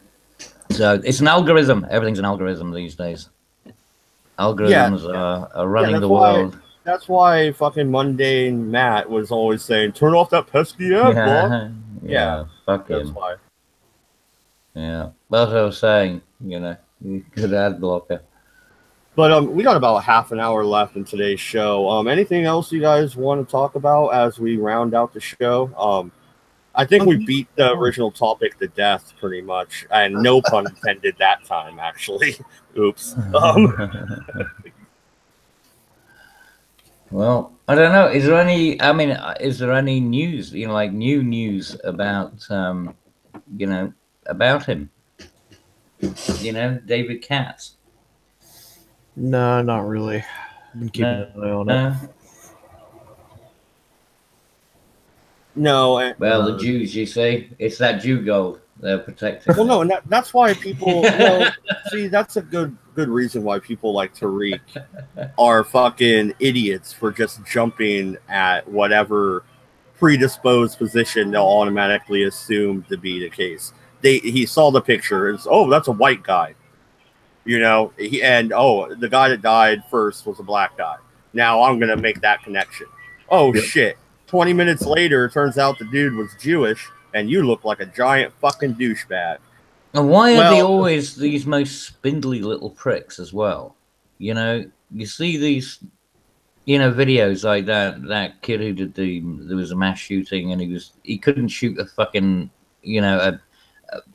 so it's an algorithm. Everything's an algorithm these days. Algorithms are running the world. That's why fucking mundane Matt was always saying, "Turn off that pesky ad block." Yeah, fuck him. That's why. Yeah, that's what I was saying. Good ad blocker. But we got about half an hour left in today's show. Anything else you guys want to talk about as we round out the show? I think we beat the original topic to death pretty much, and no pun intended that time, actually. Oops. Well, I don't know. Is there any? I mean, is there any news? Like new news about about him? David Katz. No, not really. I've been keeping an eye on it. No. Well, the Jews, you see, it's that Jew gold they're protecting. Well, no, and that's why people. See, that's a good reason why people like Tariq are fucking idiots for just jumping at whatever predisposed position they'll automatically assume to be the case. He saw the picture. That's a white guy. The guy that died first was a black guy. Now I'm gonna make that connection. Shit. 20 minutes later, it turns out the dude was Jewish, and you look like a giant fucking douchebag. And why are they always these most spindly little pricks as well? You see these, videos like that kid who did there was a mass shooting, and he couldn't shoot a fucking, a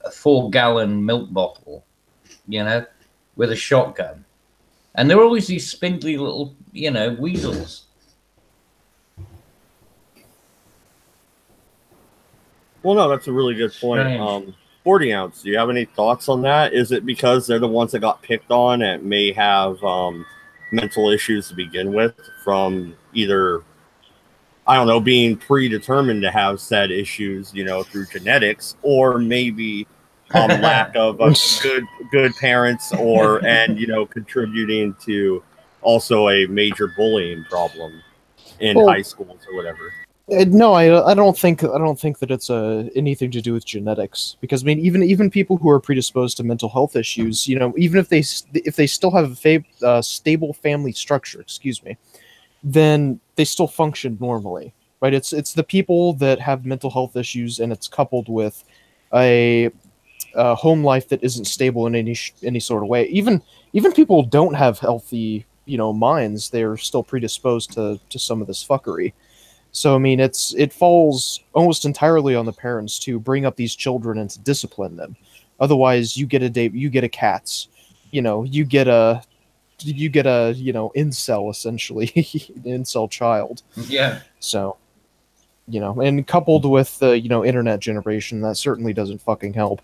4-gallon milk bottle, with a shotgun. And there are always these spindly little, weasels. Well, no, that's a really good point. 40 ounce, do you have any thoughts on that? Is it because they're the ones that got picked on and may have mental issues to begin with from either, I don't know, being predetermined to have said issues, through genetics, or maybe lack of good parents, and contributing to also a major bullying problem in high schools or whatever? No, I don't think that it's anything to do with genetics, because I mean even people who are predisposed to mental health issues, even if they still have a stable family structure, then they still function normally, right? It's the people that have mental health issues, and it's coupled with a home life that isn't stable in any sort of way. Even people who don't have healthy minds, they're still predisposed to some of this fuckery. So I mean, it falls almost entirely on the parents to bring up these children and to discipline them. Otherwise, you get a Katz, you get a incel, essentially, an incel child. Yeah. So, and coupled with the internet generation, that certainly doesn't fucking help.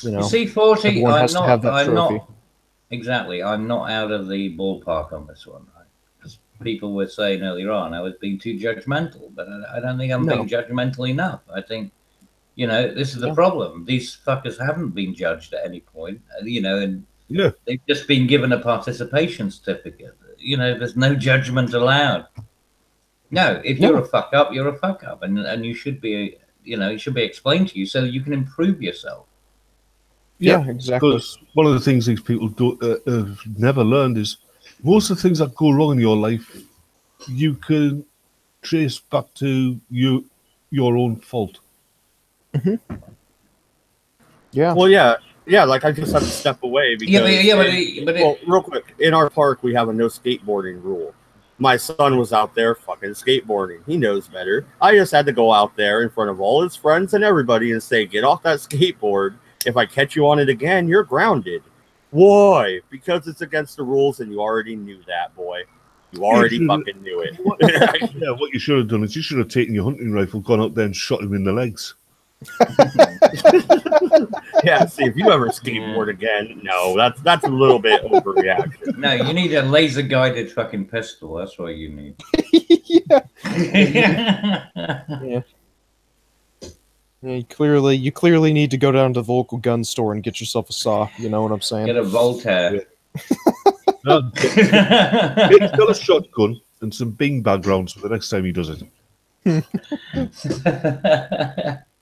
You see, 40. Everyone has to have that trophy. Exactly. I'm not out of the ballpark on this one. People were saying earlier on I was being too judgmental, but I don't think I'm being judgmental enough. I think, this is the problem. These fuckers haven't been judged at any point, and they've just been given a participation certificate, there's no judgment allowed. No, if you're a fuck up, you're a fuck up, and you should be, it should be explained to you so you can improve yourself. Yeah, exactly. Because one of the things these people have never learned is most of the things that go wrong in your life, you can trace back to your own fault. Mm-hmm. Yeah. Well, yeah. Like I just have to step away because. Well, real quick, in our park we have a no skateboarding rule. My son was out there fucking skateboarding. He knows better. I just had to go out there in front of all his friends and everybody and say, "Get off that skateboard. If I catch you on it again, you're grounded." Why? Because it's against the rules, and you already knew that, boy. You already fucking knew it. Yeah, what you should have done is you should have taken your hunting rifle, gone out there and shot him in the legs. Yeah, see, if you ever skateboard again, no, that's a little bit overreaction. No, you need a laser guided fucking pistol. That's what you need. Yeah. You clearly need to go down to the local gun store and get yourself a saw. You know what I'm saying? Get a Voltaire. He's got a shotgun and some Bing bag rounds for the next time he does it.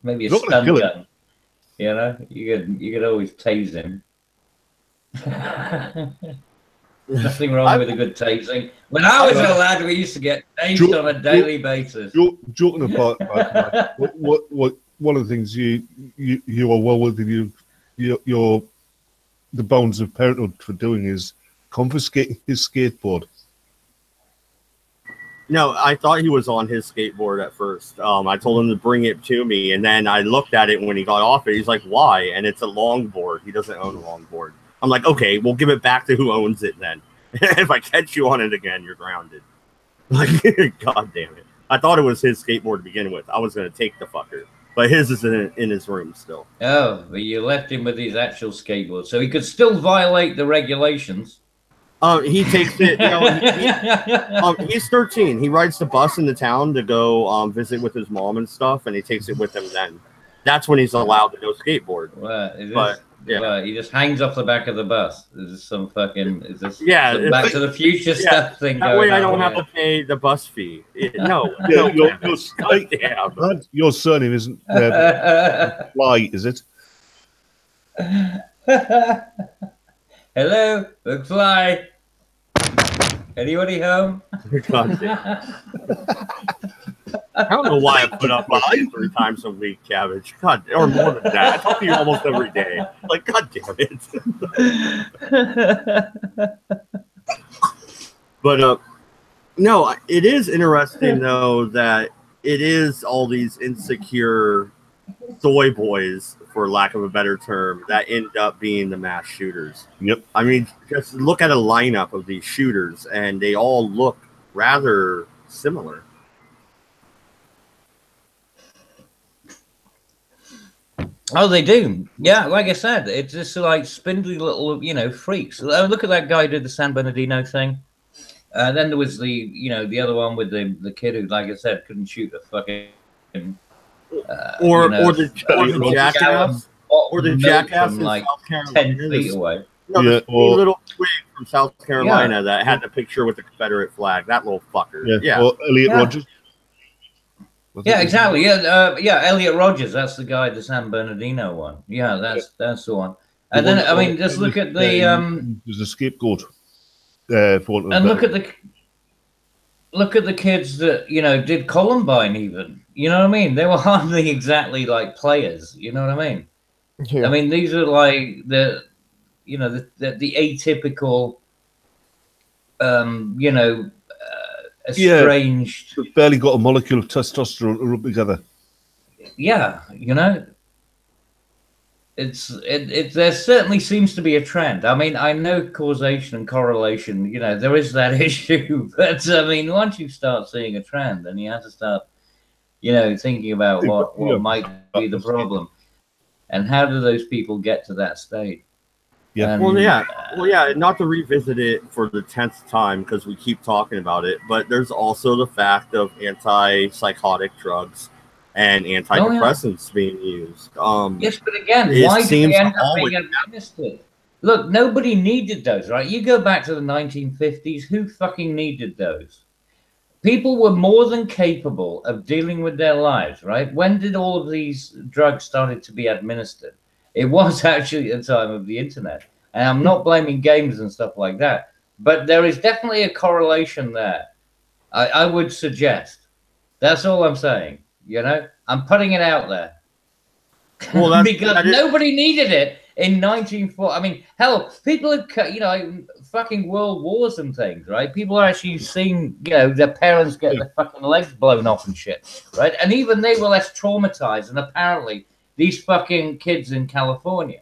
Maybe a You're not stun gonna kill gun. You could always tase him. Nothing wrong with a good tasing. When I was a lad, we used to get tased on a daily basis. Joking apart, what one of the things you are well within your the bounds of parenthood for doing is confiscating his skateboard. No, I thought he was on his skateboard at first. I told him to bring it to me, and then I looked at it when he got off it. He's like, "Why?" And it's a longboard. He doesn't own a longboard. I'm like, "Okay, we'll give it back to who owns it then. If I catch you on it again, you're grounded." Like, God damn it! I thought it was his skateboard to begin with. I was gonna take the fucker, but his is in his room still. Oh, but you left him with his actual skateboard, so he could still violate the regulations. He takes it. He's 13. He rides the bus into town to go visit with his mom and stuff, and he takes it with him. Then that's when he's allowed to go skateboard. He just hangs off the back of the bus. Is this some fucking? Is this some Back to the Future stuff thing? That way, I don't have to pay the bus fee. Your surname isn't Fly, is it? Hello, McFly. Anybody home? I don't know why I put up with you 3 times a week, Cabbage. God, or more than that. I talk to you almost every day. Like, God damn it. But no, it is interesting though that it is all these insecure soy boys, for lack of a better term, that end up being the mass shooters. Yep. I mean, just look at a lineup of these shooters, and they all look rather similar. Oh, they do. Yeah, like I said, it's just like spindly little, freaks. Look at that guy who did the San Bernardino thing. Then there was the other one with the kid who, like I said, couldn't shoot a fucking. Or the jackass from in like South Carolina, 10 feet away. No, little twig from South Carolina that had the picture with the Confederate flag. That little fucker. Yeah. Or Elliot Rogers. Yeah, exactly. Elliot Rogers. That's the guy, the San Bernardino one. Yeah, that's the one. And then just look at the there's a scapegoat. And look at the kids that did Columbine. Even you know what I mean. They were hardly exactly like players. You know what I mean. Yeah. I mean, these are like the atypical, estranged. Yeah, barely got a molecule of testosterone to rub together. Yeah, there certainly seems to be a trend. I mean, I know causation and correlation, there is that issue, but I mean, once you start seeing a trend, then you have to start, thinking about what might be the problem, and how do those people get to that state? Yeah. And, not to revisit it for the 10th time because we keep talking about it, but there's also the fact of antipsychotic drugs and antidepressants being used. Yes, but again, why do they end up being administered? Look, nobody needed those, right? You go back to the 1950s, who fucking needed those? People were more than capable of dealing with their lives, right? When did all of these drugs started to be administered? It was actually at the time of the internet. And I'm not blaming games and stuff like that, but there is definitely a correlation there. I would suggest. That's all I'm saying. You know, I'm putting it out there. Well, because nobody needed it in 1940. I mean, hell, people have, you know, fucking world wars and things, right? People are actually seeing, you know, their parents get their fucking legs blown off and shit, right? And even they were less traumatized than apparently these fucking kids in California.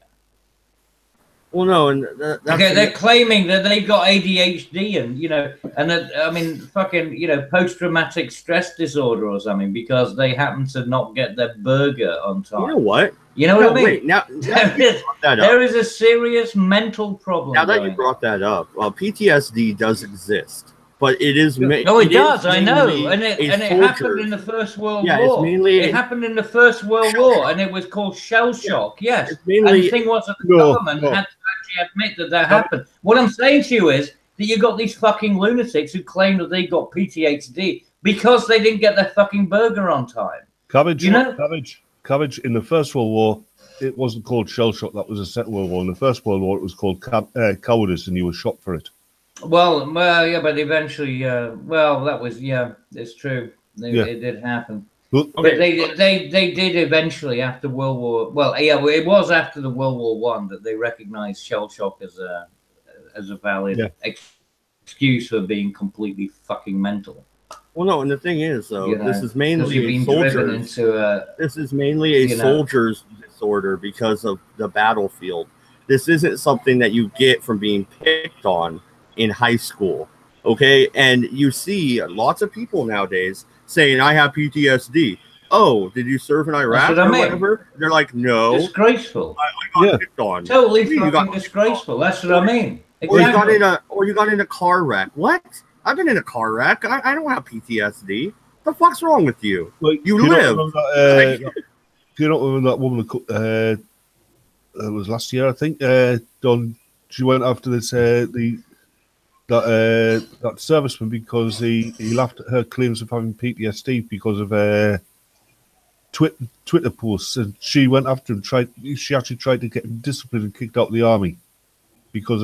Well, no, and they're claiming that they got ADHD and, you know, and that, I mean, fucking, you know, post-traumatic stress disorder or something because they happen to not get their burger on time. You know what? You know what I mean? Wait, now there is a serious mental problem. Now that you brought that up, PTSD does exist. But it is. No, it does. I know, and it happened in the First World War. It's mainly. It happened in the First World War, and it was called shell shock. Yes, and the thing was that the government had to actually admit that happened. What I'm saying to you is that you got these fucking lunatics who claim that they got PTSD because they didn't get their fucking burger on time. Cabbage, you know? Cabbage. In the First World War, it wasn't called shell shock. That was the Second World War. In the First World War, it was called cowardice, and you were shot for it. Well, yeah, but eventually, well, that was, yeah, it's true. It did happen. But they did eventually after World War. Well, yeah, it was after the World War One that they recognized shell shock as a valid excuse for being completely fucking mental. Well, no, and the thing is, though, this is mainly this is mainly a soldier's disorder because of the battlefield. This isn't something that you get from being picked on in high school, okay? And you see lots of people nowadays saying, I have PTSD. Oh, did you serve in Iraq or whatever? They're like, no. Disgraceful. I got picked on. Totally fucking disgraceful. That's what I mean. Exactly. Or you got in a car wreck. What? I've been in a car wreck. I don't have PTSD. The fuck's wrong with you? Like, you live. You don't remember that woman? It was last year, I think. She went after this that serviceman because he laughed at her claims of having PTSD because of Twitter posts, and she went after him. She actually tried to get him disciplined and kicked out of the army because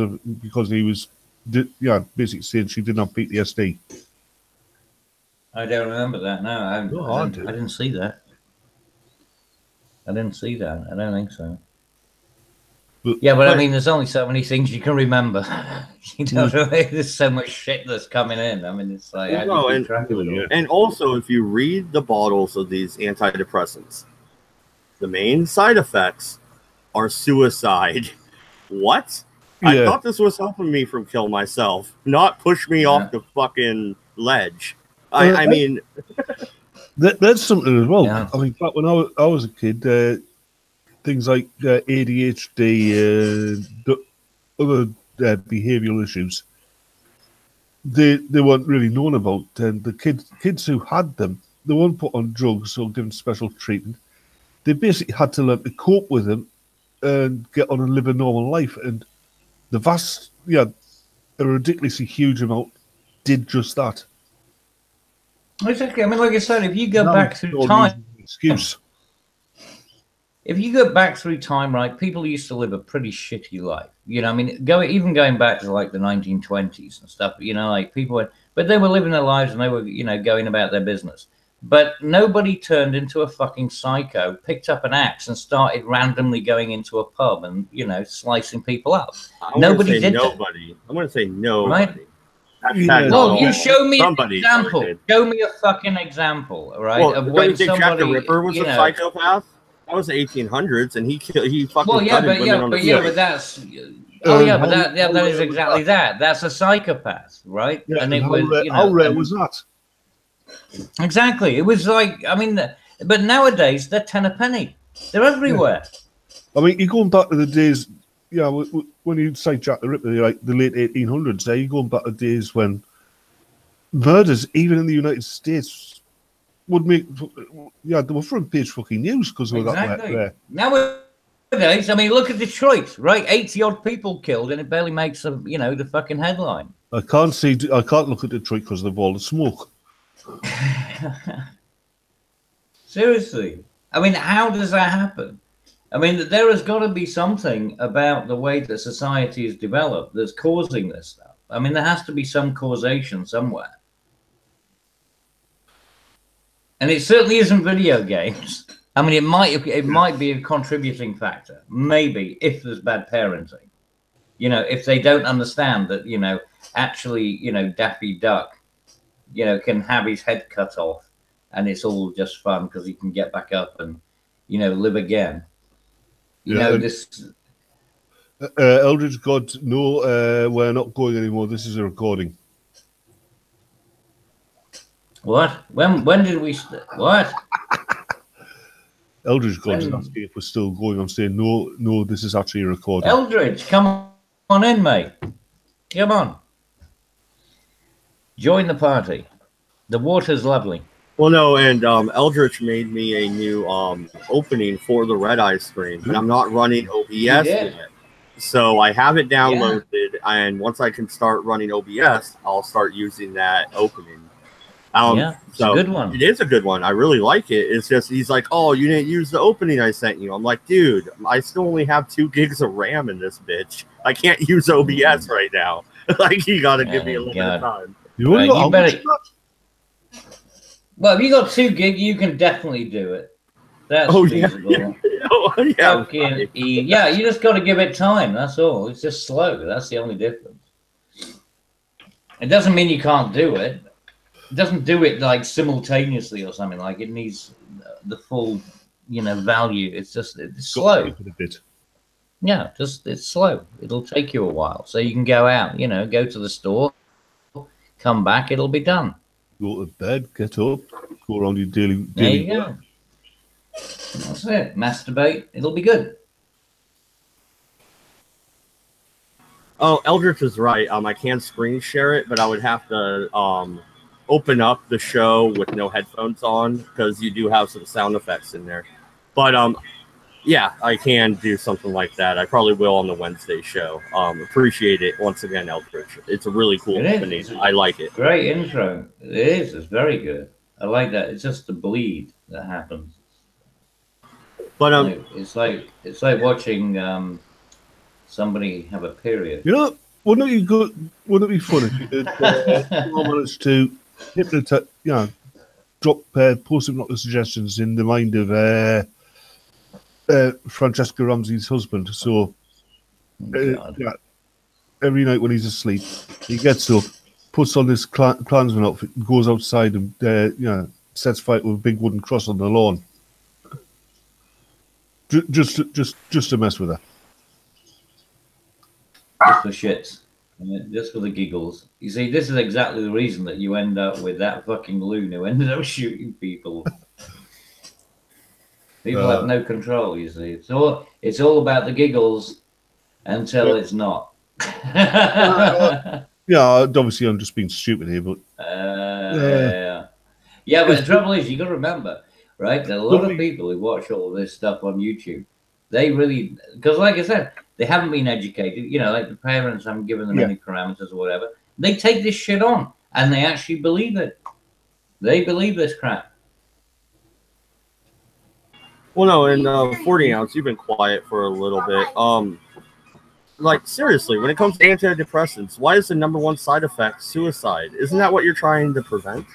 he was basically saying she didn't have PTSD. I don't remember that. No, I didn't see that. I didn't see that. I don't think so. But I mean, there's only so many things you can remember. You know what I mean? There's so much shit that's coming in. I mean, it's like and also, if you read the bottles of these antidepressants, the main side effects are suicide. What? Yeah. I thought this was helping me from kill myself, not push me off the fucking ledge. I mean, that's something as well. Yeah. I mean, back when I was a kid. Things like ADHD, other behavioural issues, they weren't really known about. And the kids who had them, they weren't put on drugs or given special treatment. They basically had to learn to cope with them and get on and live a normal life. And the a ridiculously huge amount did just that. Exactly. I mean, like I said, if you go back through time, if you go back through time, right, people used to live a pretty shitty life. You know, I mean, even going back to like the 1920s and stuff, you know, like but they were living their lives and they were, you know, going about their business. But nobody turned into a fucking psycho, picked up an axe and started randomly going into a pub and, you know, slicing people up. Nobody did nobody. I'm going to say nobody. Right? Well, you show me an example. Show me a fucking example, right? Well, of when somebody, Jack the Ripper was a psychopath? That was the 1800s, and he fucking gutted women on the street. But that's that is exactly that. That's a psychopath, right? Yeah, and it how rare was that? Exactly. It was like, I mean, but nowadays they're 10 a penny. They're everywhere. I mean, you're going back to the days, when you say Jack the Ripper, like the late 1800s. There, you're going back to days when murders, even in the United States, would make they were front page fucking news because of that. nowadays, I mean, look at Detroit, right? 80-odd people killed, and it barely makes the fucking headline. I can't look at Detroit because of all the smoke. Seriously. I mean, how does that happen? I mean, there has got to be something about the way that society is developed that's causing this stuff. I mean, there has to be some causation somewhere. And it certainly isn't video games. I mean, it might be a contributing factor, maybe, if there's bad parenting. If they don't understand that, actually, Daffy Duck, can have his head cut off, and it's all just fun because he can get back up and, live again. This. Eldridge God, no, we're not going anymore. This is a recording. What? When did we? What? Eldridge God is asking if we're still going. I'm saying no. This is actually a recording. Eldridge, come on in, mate. Come on. Join the party. The water's lovely. Well, no, and Eldritch made me a new opening for the Redeye stream, and I'm not running OBS yet. So I have it downloaded, and once I can start running OBS, I'll start using that opening. It's a good one. It is a good one. I really like it. It's just, he's like, oh, you didn't use the opening I sent you. I'm like, dude, I still only have 2 gigs of RAM in this bitch. I can't use OBS right now. Like, you got to give me a little bit of time. You better... Well, if you got 2 gig, you can definitely do it. That's feasible. Yeah, you just got to give it time. That's all. It's just slow. That's the only difference. It doesn't mean you can't do it. It doesn't do it like simultaneously or something. Like it needs the full, value. It's slow. Yeah, it's slow. It'll take you a while. So you can go out, go to the store, come back. It'll be done. Go to bed, get up, go around your daily There you go. That's it. Masturbate. It'll be good. Oh, Eldritch is right. I can screen share it, but I would have to open up the show with no headphones on because you do have some sound effects in there. But yeah, I can do something like that. I probably will on the Wednesday show. Appreciate it once again, Eldritch. It's a really cool opening. I like it. Great intro. It is. It's very good. I like that. It's just the bleed that happens. But it's like watching somebody have a period. Wouldn't it be fun if you did manage to hypnotize, drop post hypnotic suggestions in the mind of Francesca Ramsey's husband. So every night when he's asleep, he gets up, puts on this Klansman outfit, goes outside and sets fire to a big wooden cross on the lawn. Just to mess with her. Just for shits. Just for the giggles. You see, this is exactly the reason that you end up with that fucking loon who ended up shooting people. People have no control, you see. It's all about the giggles until it's not. Obviously I'm just being stupid here, but... Yeah, but the trouble is, you got to remember, right? There are a lot of people who watch all this stuff on YouTube. They really... Because like I said, they haven't been educated. Like the parents haven't given them any parameters or whatever. They take this shit on, and they actually believe it. They believe this crap. Well, no, and 40 ounce, you've been quiet for a little bit. Like, seriously, when it comes to antidepressants, why is the #1 side effect suicide? Isn't that what you're trying to prevent?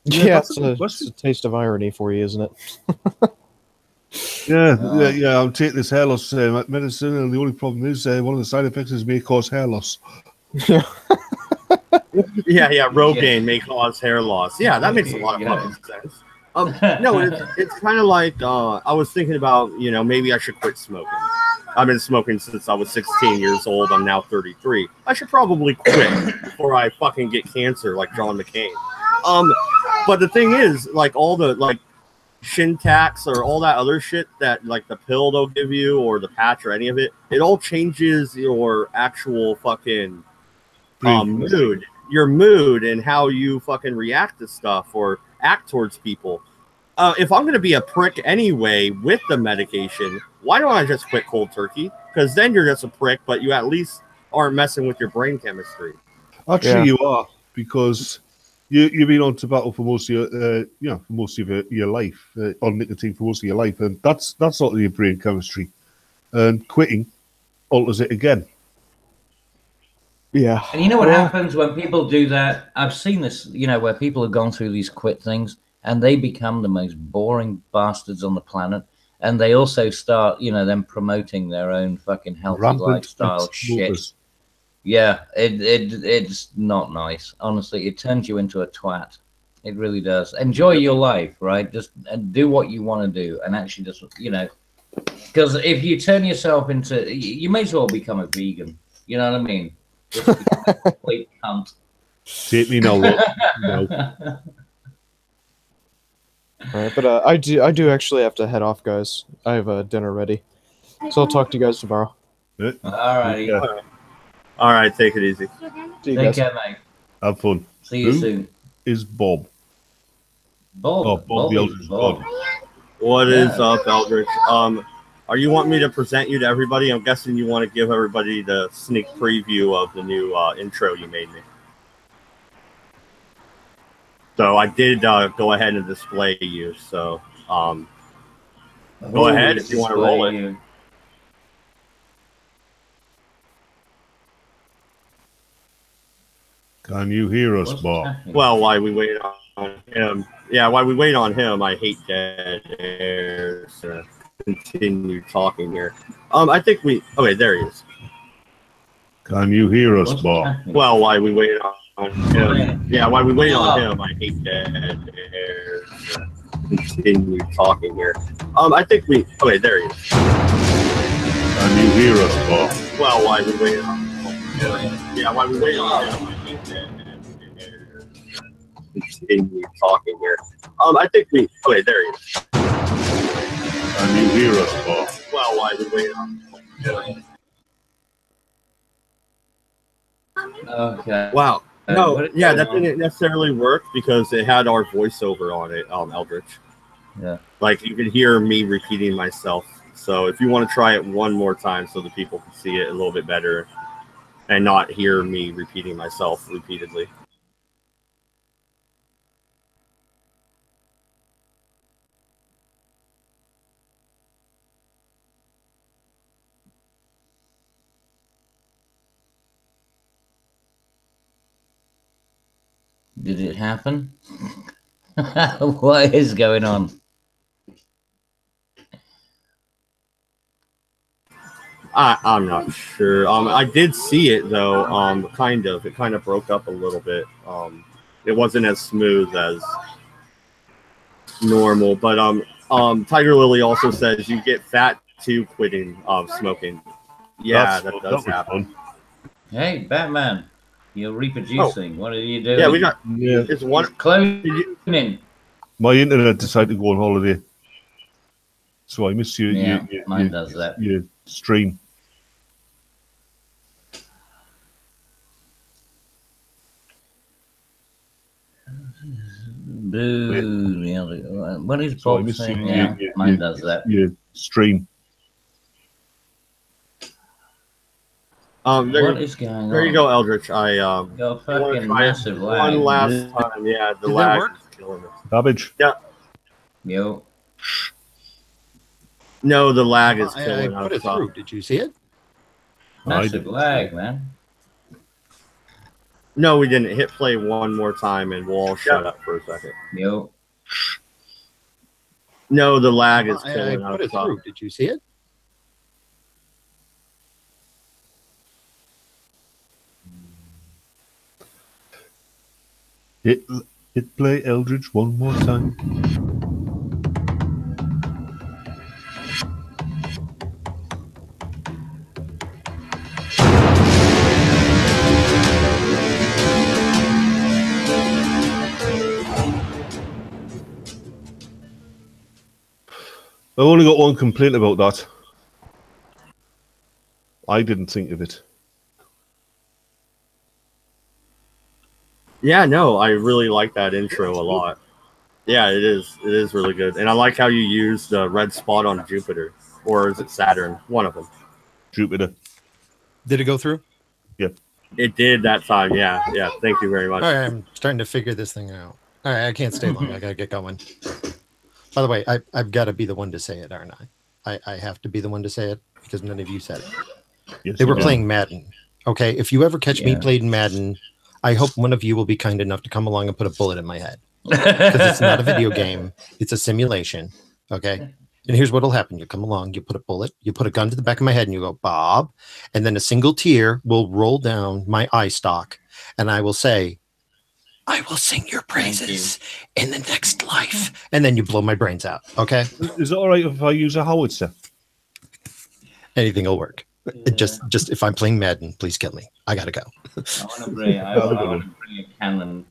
Yeah, it's a taste of irony for you, isn't it? Yeah. I'm taking this hair loss medicine, and the only problem is one of the side effects is may cause hair loss. yeah, Rogaine may cause hair loss. Yeah, that makes a lot of fucking sense. No, it's kind of like I was thinking about, maybe I should quit smoking. I've been smoking since I was 16 years old. I'm now 33. I should probably quit before I fucking get cancer like John McCain. But the thing is, like all the Shintax or all that other shit that like the pill they'll give you or the patch or any of it, it all changes your actual fucking mood, your mood and how you fucking react to stuff or act towards people. If I'm going to be a prick anyway with the medication, why don't I just quit cold turkey? Because then you're just a prick, but you at least aren't messing with your brain chemistry. Actually, you are, because you've been on tobacco for most of your, for most of your life, on nicotine for most of your life, and that's not your brain chemistry. And quitting alters it again. Yeah. And you know what happens when people do that? I've seen this, where people have gone through these quit things and they become the most boring bastards on the planet. And they also start, them promoting their own fucking healthy lifestyle shit. Yeah, it's not nice. Honestly, it turns you into a twat. It really does. Enjoy your life, right? Just do what you want to do, and actually just, because if you turn yourself into, you may as well become a vegan. You know what I mean? Just become a complete cunt. Take me now, look. All right, but I do actually have to head off, guys. I have dinner ready, so I'll talk to you guys tomorrow. All righty. All right, take it easy. Take care, mate. Have fun. See you soon. Is Bob? Bob. Oh, Bob the Eldritch God. What is up, Eldritch? Are you wanting me to present you to everybody? I'm guessing you want to give everybody the sneak preview of the new intro you made me. So I did go ahead and display you. So go ahead if you want to roll it. Can you hear us, Bob? Well, while we wait on him, while we wait on him, I hate dead air. So continue talking here. I think okay, there he is. Can you hear us, Bob? Well, while we wait on him, while we wait on him, I hate dead air. So continue talking here. I think okay, there he is. Can you hear us, Bob? Well, while we wait on him, while we wait on him, I hate dead air. Continue talking here. I think okay, there he is. Can you hear us, Bob? Well, while we wait on him. Okay. Wow. No, that didn't necessarily work because it had our voiceover on it, Eldritch. Yeah. Like you could hear me repeating myself. So if you want to try it one more time so the people can see it a little bit better and not hear me repeating myself repeatedly. Did it happen? What is going on? I'm not sure. I did see it though. Kind of. It kind of broke up a little bit. It wasn't as smooth as normal. But Tiger Lily also says you get fat too quitting smoking. Yeah, that does happen. Fun. Hey, Batman. You're reproducing. What are you doing? Yeah, we got. It's one cloning. My internet decided to go on holiday, so I missed you. Yeah, mine does that. Your stream. Boo. What is Bob saying? Yeah, mine does that. Your stream. What is going on? There you go, Eldritch. I Got fucking massive lag. One last time. Yeah, the lag is killing us. Garbage. Yeah. Yo. No, the lag is killing I put it through. Did you see it? Massive lag, man. No, we didn't. Hit play one more time and we'll all shut up for a second. Yo. No, the lag is killing I put it through. Did you see it? Hit play Eldritch one more time. I've only got one complaint about that. I didn't think of it. Yeah, no, I really like that intro a lot. Yeah, it is. It is really good. And I like how you use the red spot on Jupiter. or is it Saturn? One of them. Jupiter. Did it go through? Yep. It did that time. Yeah. Thank you very much. All right, I'm starting to figure this thing out. All right, I can't stay long. I gotta get going. By the way, I've got to be the one to say it, aren't I? I have to be the one to say it because none of you said it. Yes, They were playing Madden. Okay, if you ever catch me Yeah. playing Madden, I hope one of you will be kind enough to come along and put a bullet in my head. Because it's not a video game, it's a simulation. Okay. And here's what'll happen. You come along, you put a bullet, you put a gun to the back of my head, and you go, Bob. And then a single tear will roll down my eye stalk, and I will say, I will sing your praises in the next life. And then you blow my brains out. Okay. Is it all right if I use a howitzer? Anything will work. Just if I'm playing Madden, please kill me. I gotta go. I want to bring a cannon.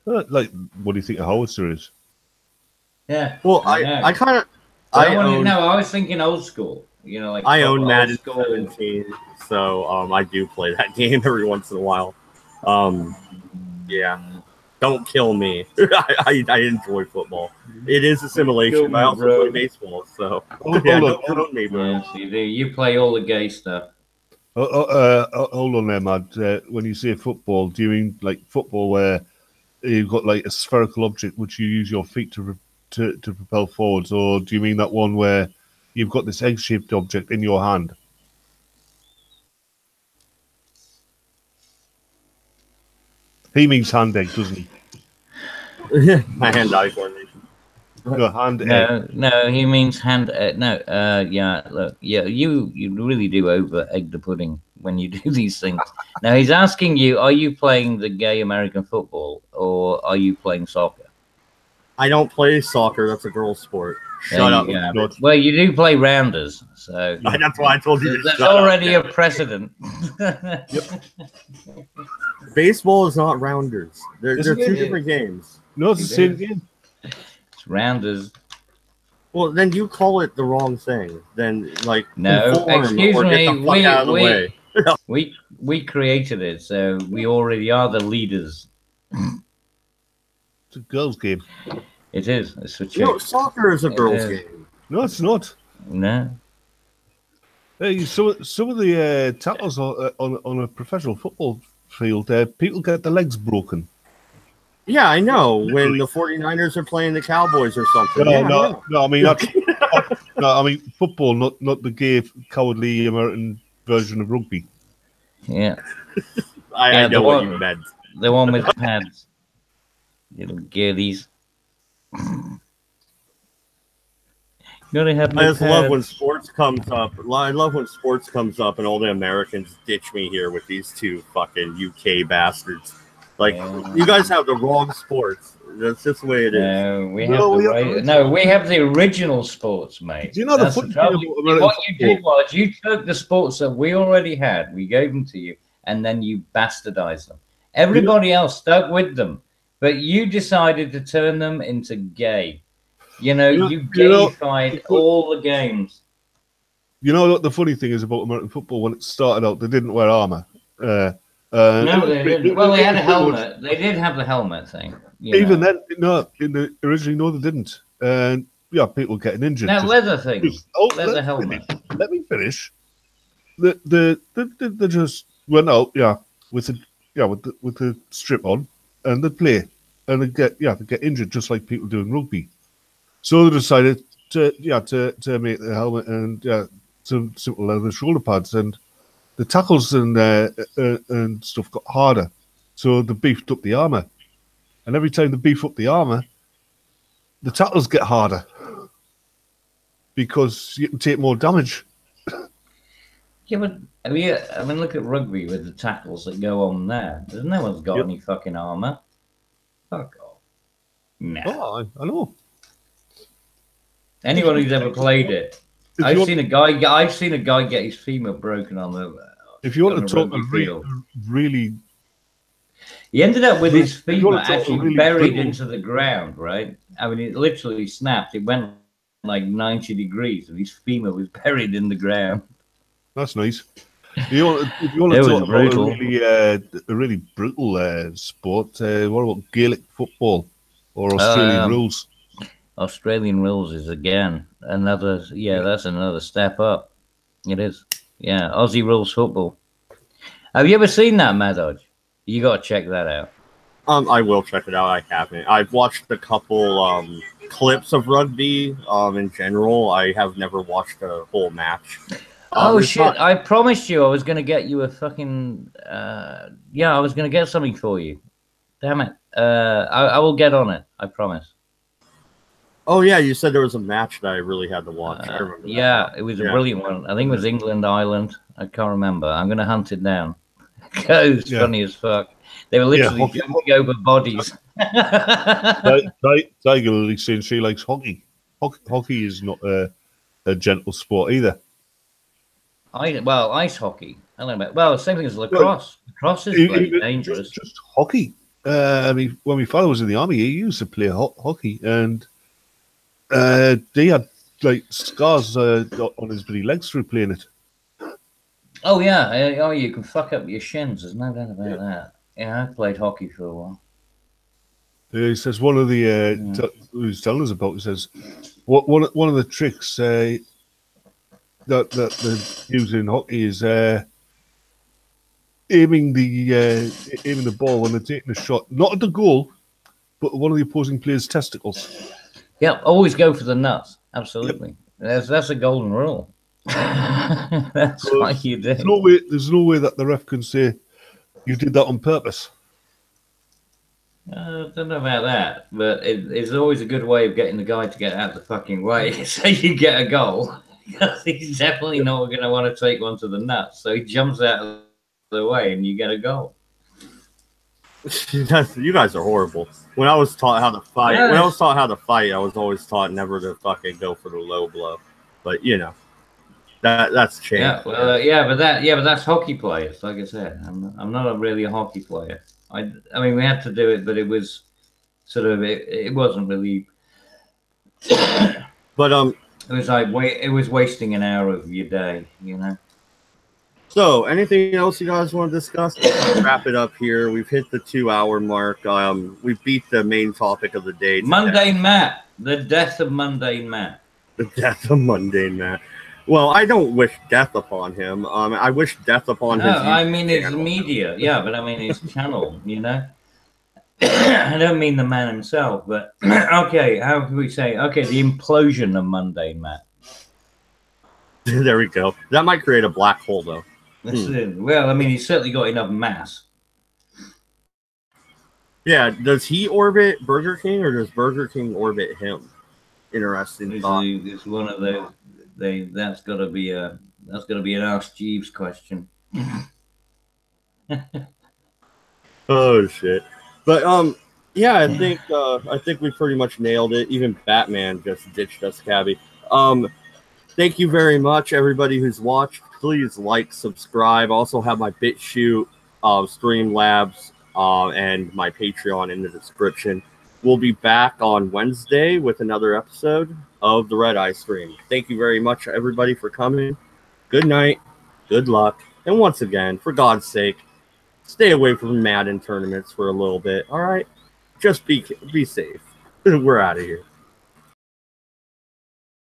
Like, what do you think a howitzer is? Yeah. Well, I kind of. I was thinking old school. You know, like I own old Madden school. 17, so I do play that game every once in a while. Yeah, don't kill me. I enjoy football. It is a simulation. But I also play baseball, so don't kill me, bro. Yes, you do. You play all the gay stuff. Hold on there, Mad. When you say football, do you mean like football where you've got like a spherical object which you use your feet to propel forwards, or do you mean that one where you've got this egg-shaped object in your hand? He means hand egg, doesn't he? My hand-eye coordination. No, hand egg. No, he means hand. Yeah, look, yeah, you really do over egg the pudding when you do these things. Now he's asking you: are you playing the gay American football, or are you playing soccer? I don't play soccer. That's a girl's sport. Shut up. Well, you do play rounders, so that's why I told you. There's already a precedent. Baseball is not rounders. They're two different games. No, it's the same game. It's rounders. Well, then you call it the wrong thing. Then, like, no, excuse me. We created it, so we already are the leaders. It's a girls' game. It is. It's for no, soccer is a girls' game. No, it's not. No. Hey, some of the tackles on a professional football field, people get their legs broken. Yeah, I know. When the 49ers are playing the Cowboys or something. No, I mean that's, no, I mean football, not the gay, cowardly American version of rugby. Yeah. I know what you meant. The one with pads. Little girlies. I just love when sports comes up. I love when sports comes up and all the Americans ditch me here with these two fucking UK bastards. Like, you guys have the wrong sports. That's just the way it is. No, we have the original sports, mate. Do you know the funny thing about American what you did was you took the sports that we already had, we gave them to you, and then you bastardized them. Everybody else stuck with them, but you decided to turn them into gay. You gayified all the games. You know what the funny thing is about American football? When it started out, they didn't wear armor. No, they didn't. Well, they had a helmet. They did have the helmet thing. Even then, originally, no, they didn't. And yeah, people getting injured. That leather thing. Leather helmet. Let me finish. They just went out, with the strip on, and they play, and they get injured just like people do in rugby. So they decided to make the helmet and some simple leather shoulder pads, and the tackles and stuff got harder. So they beefed up the armor, and every time they beef up the armor, the tackles get harder because you can take more damage. Yeah, but I mean, look at rugby with the tackles that go on there. No one's got any fucking armor. Fuck off. No. Oh, I know. Anyone who's ever played it, I've seen a guy get his femur broken on the. If you want to talk really, he ended up with his femur actually buried into the ground. Right? I mean, it literally snapped. It went like 90 degrees, and his femur was buried in the ground. That's nice. If you want to talk about a really brutal sport, what about Gaelic football or Australian rules? Australian rules is again another. Yeah, that's another step up. It is. Yeah, Aussie rules football. Have you ever seen that, Mad Dodge? You got to check that out. I will check it out. I haven't. I've watched a couple clips of rugby. In general, I have never watched a whole match. Oh shit! I promised you I was going to get you a fucking. Yeah, I was going to get something for you. Damn it! I will get on it. I promise. Oh yeah, you said there was a match that I really had to watch. I remember. Yeah, it was a brilliant one. I think it was England Ireland. I can't remember. I'm going to hunt it down. It was funny as fuck. They were literally jumping over bodies. Tiger Lily saying she likes hockey. Hockey is not a gentle sport either. Ice hockey. I don't know about. Well, same thing as lacrosse. Lacrosse is very dangerous. Just hockey. I mean, when my father was in the army, he used to play hockey, and they had like scars on his bloody legs through playing it. Oh yeah, oh you can fuck up your shins. There's no doubt about that. Yeah, I played hockey for a while. He says one of the who's telling us about. He says one of the tricks that they use in hockey is aiming the ball when they're taking a shot, not at the goal, but one of the opposing player's testicles. Yeah, always go for the nuts. Absolutely, that's a golden rule. That's what you do. There's no way that the ref can say you did that on purpose. I don't know about that, but it's always a good way of getting the guy to get out of the fucking way so you get a goal. Because he's definitely not going to want to take one to the nuts, so he jumps out of the way and you get a goal. You guys are horrible. When I was taught how to fight, I was always taught never to fucking go for the low blow. But you know. That's changed. Yeah, well, but that's hockey players. Like I said, I'm not really a hockey player. I mean, we had to do it, but it was sort of it wasn't really. But it was like it was wasting an hour of your day, you know. So, anything else you guys want to discuss? Let's wrap it up here. We've hit the 2-hour mark. We beat the main topic of the day. Mundane Matt, the death of Mundane Matt. The death of Mundane Matt. Well, I don't wish death upon him. I wish death upon his. I mean his media, yeah, but I mean his channel. You know, I don't mean the man himself, but okay. How can we say? Okay, the implosion of Mundane Matt. There we go. That might create a black hole, though. Well, I mean, he's certainly got enough mass. Yeah. Does he orbit Burger King, or does Burger King orbit him? Interesting thought. It's one of those. That's gotta be an Ask Jeeves question. Oh shit! But yeah, I think we pretty much nailed it. Even Batman just ditched us, Cabby. Thank you very much, everybody who's watched. Please like, subscribe. I also have my BitChute, Streamlabs, and my Patreon in the description. We'll be back on Wednesday with another episode of the Redeye stream. Thank you very much, everybody, for coming. Good night, good luck, and once again, for God's sake, stay away from Madden tournaments for a little bit, all right? Just be safe. We're out of here.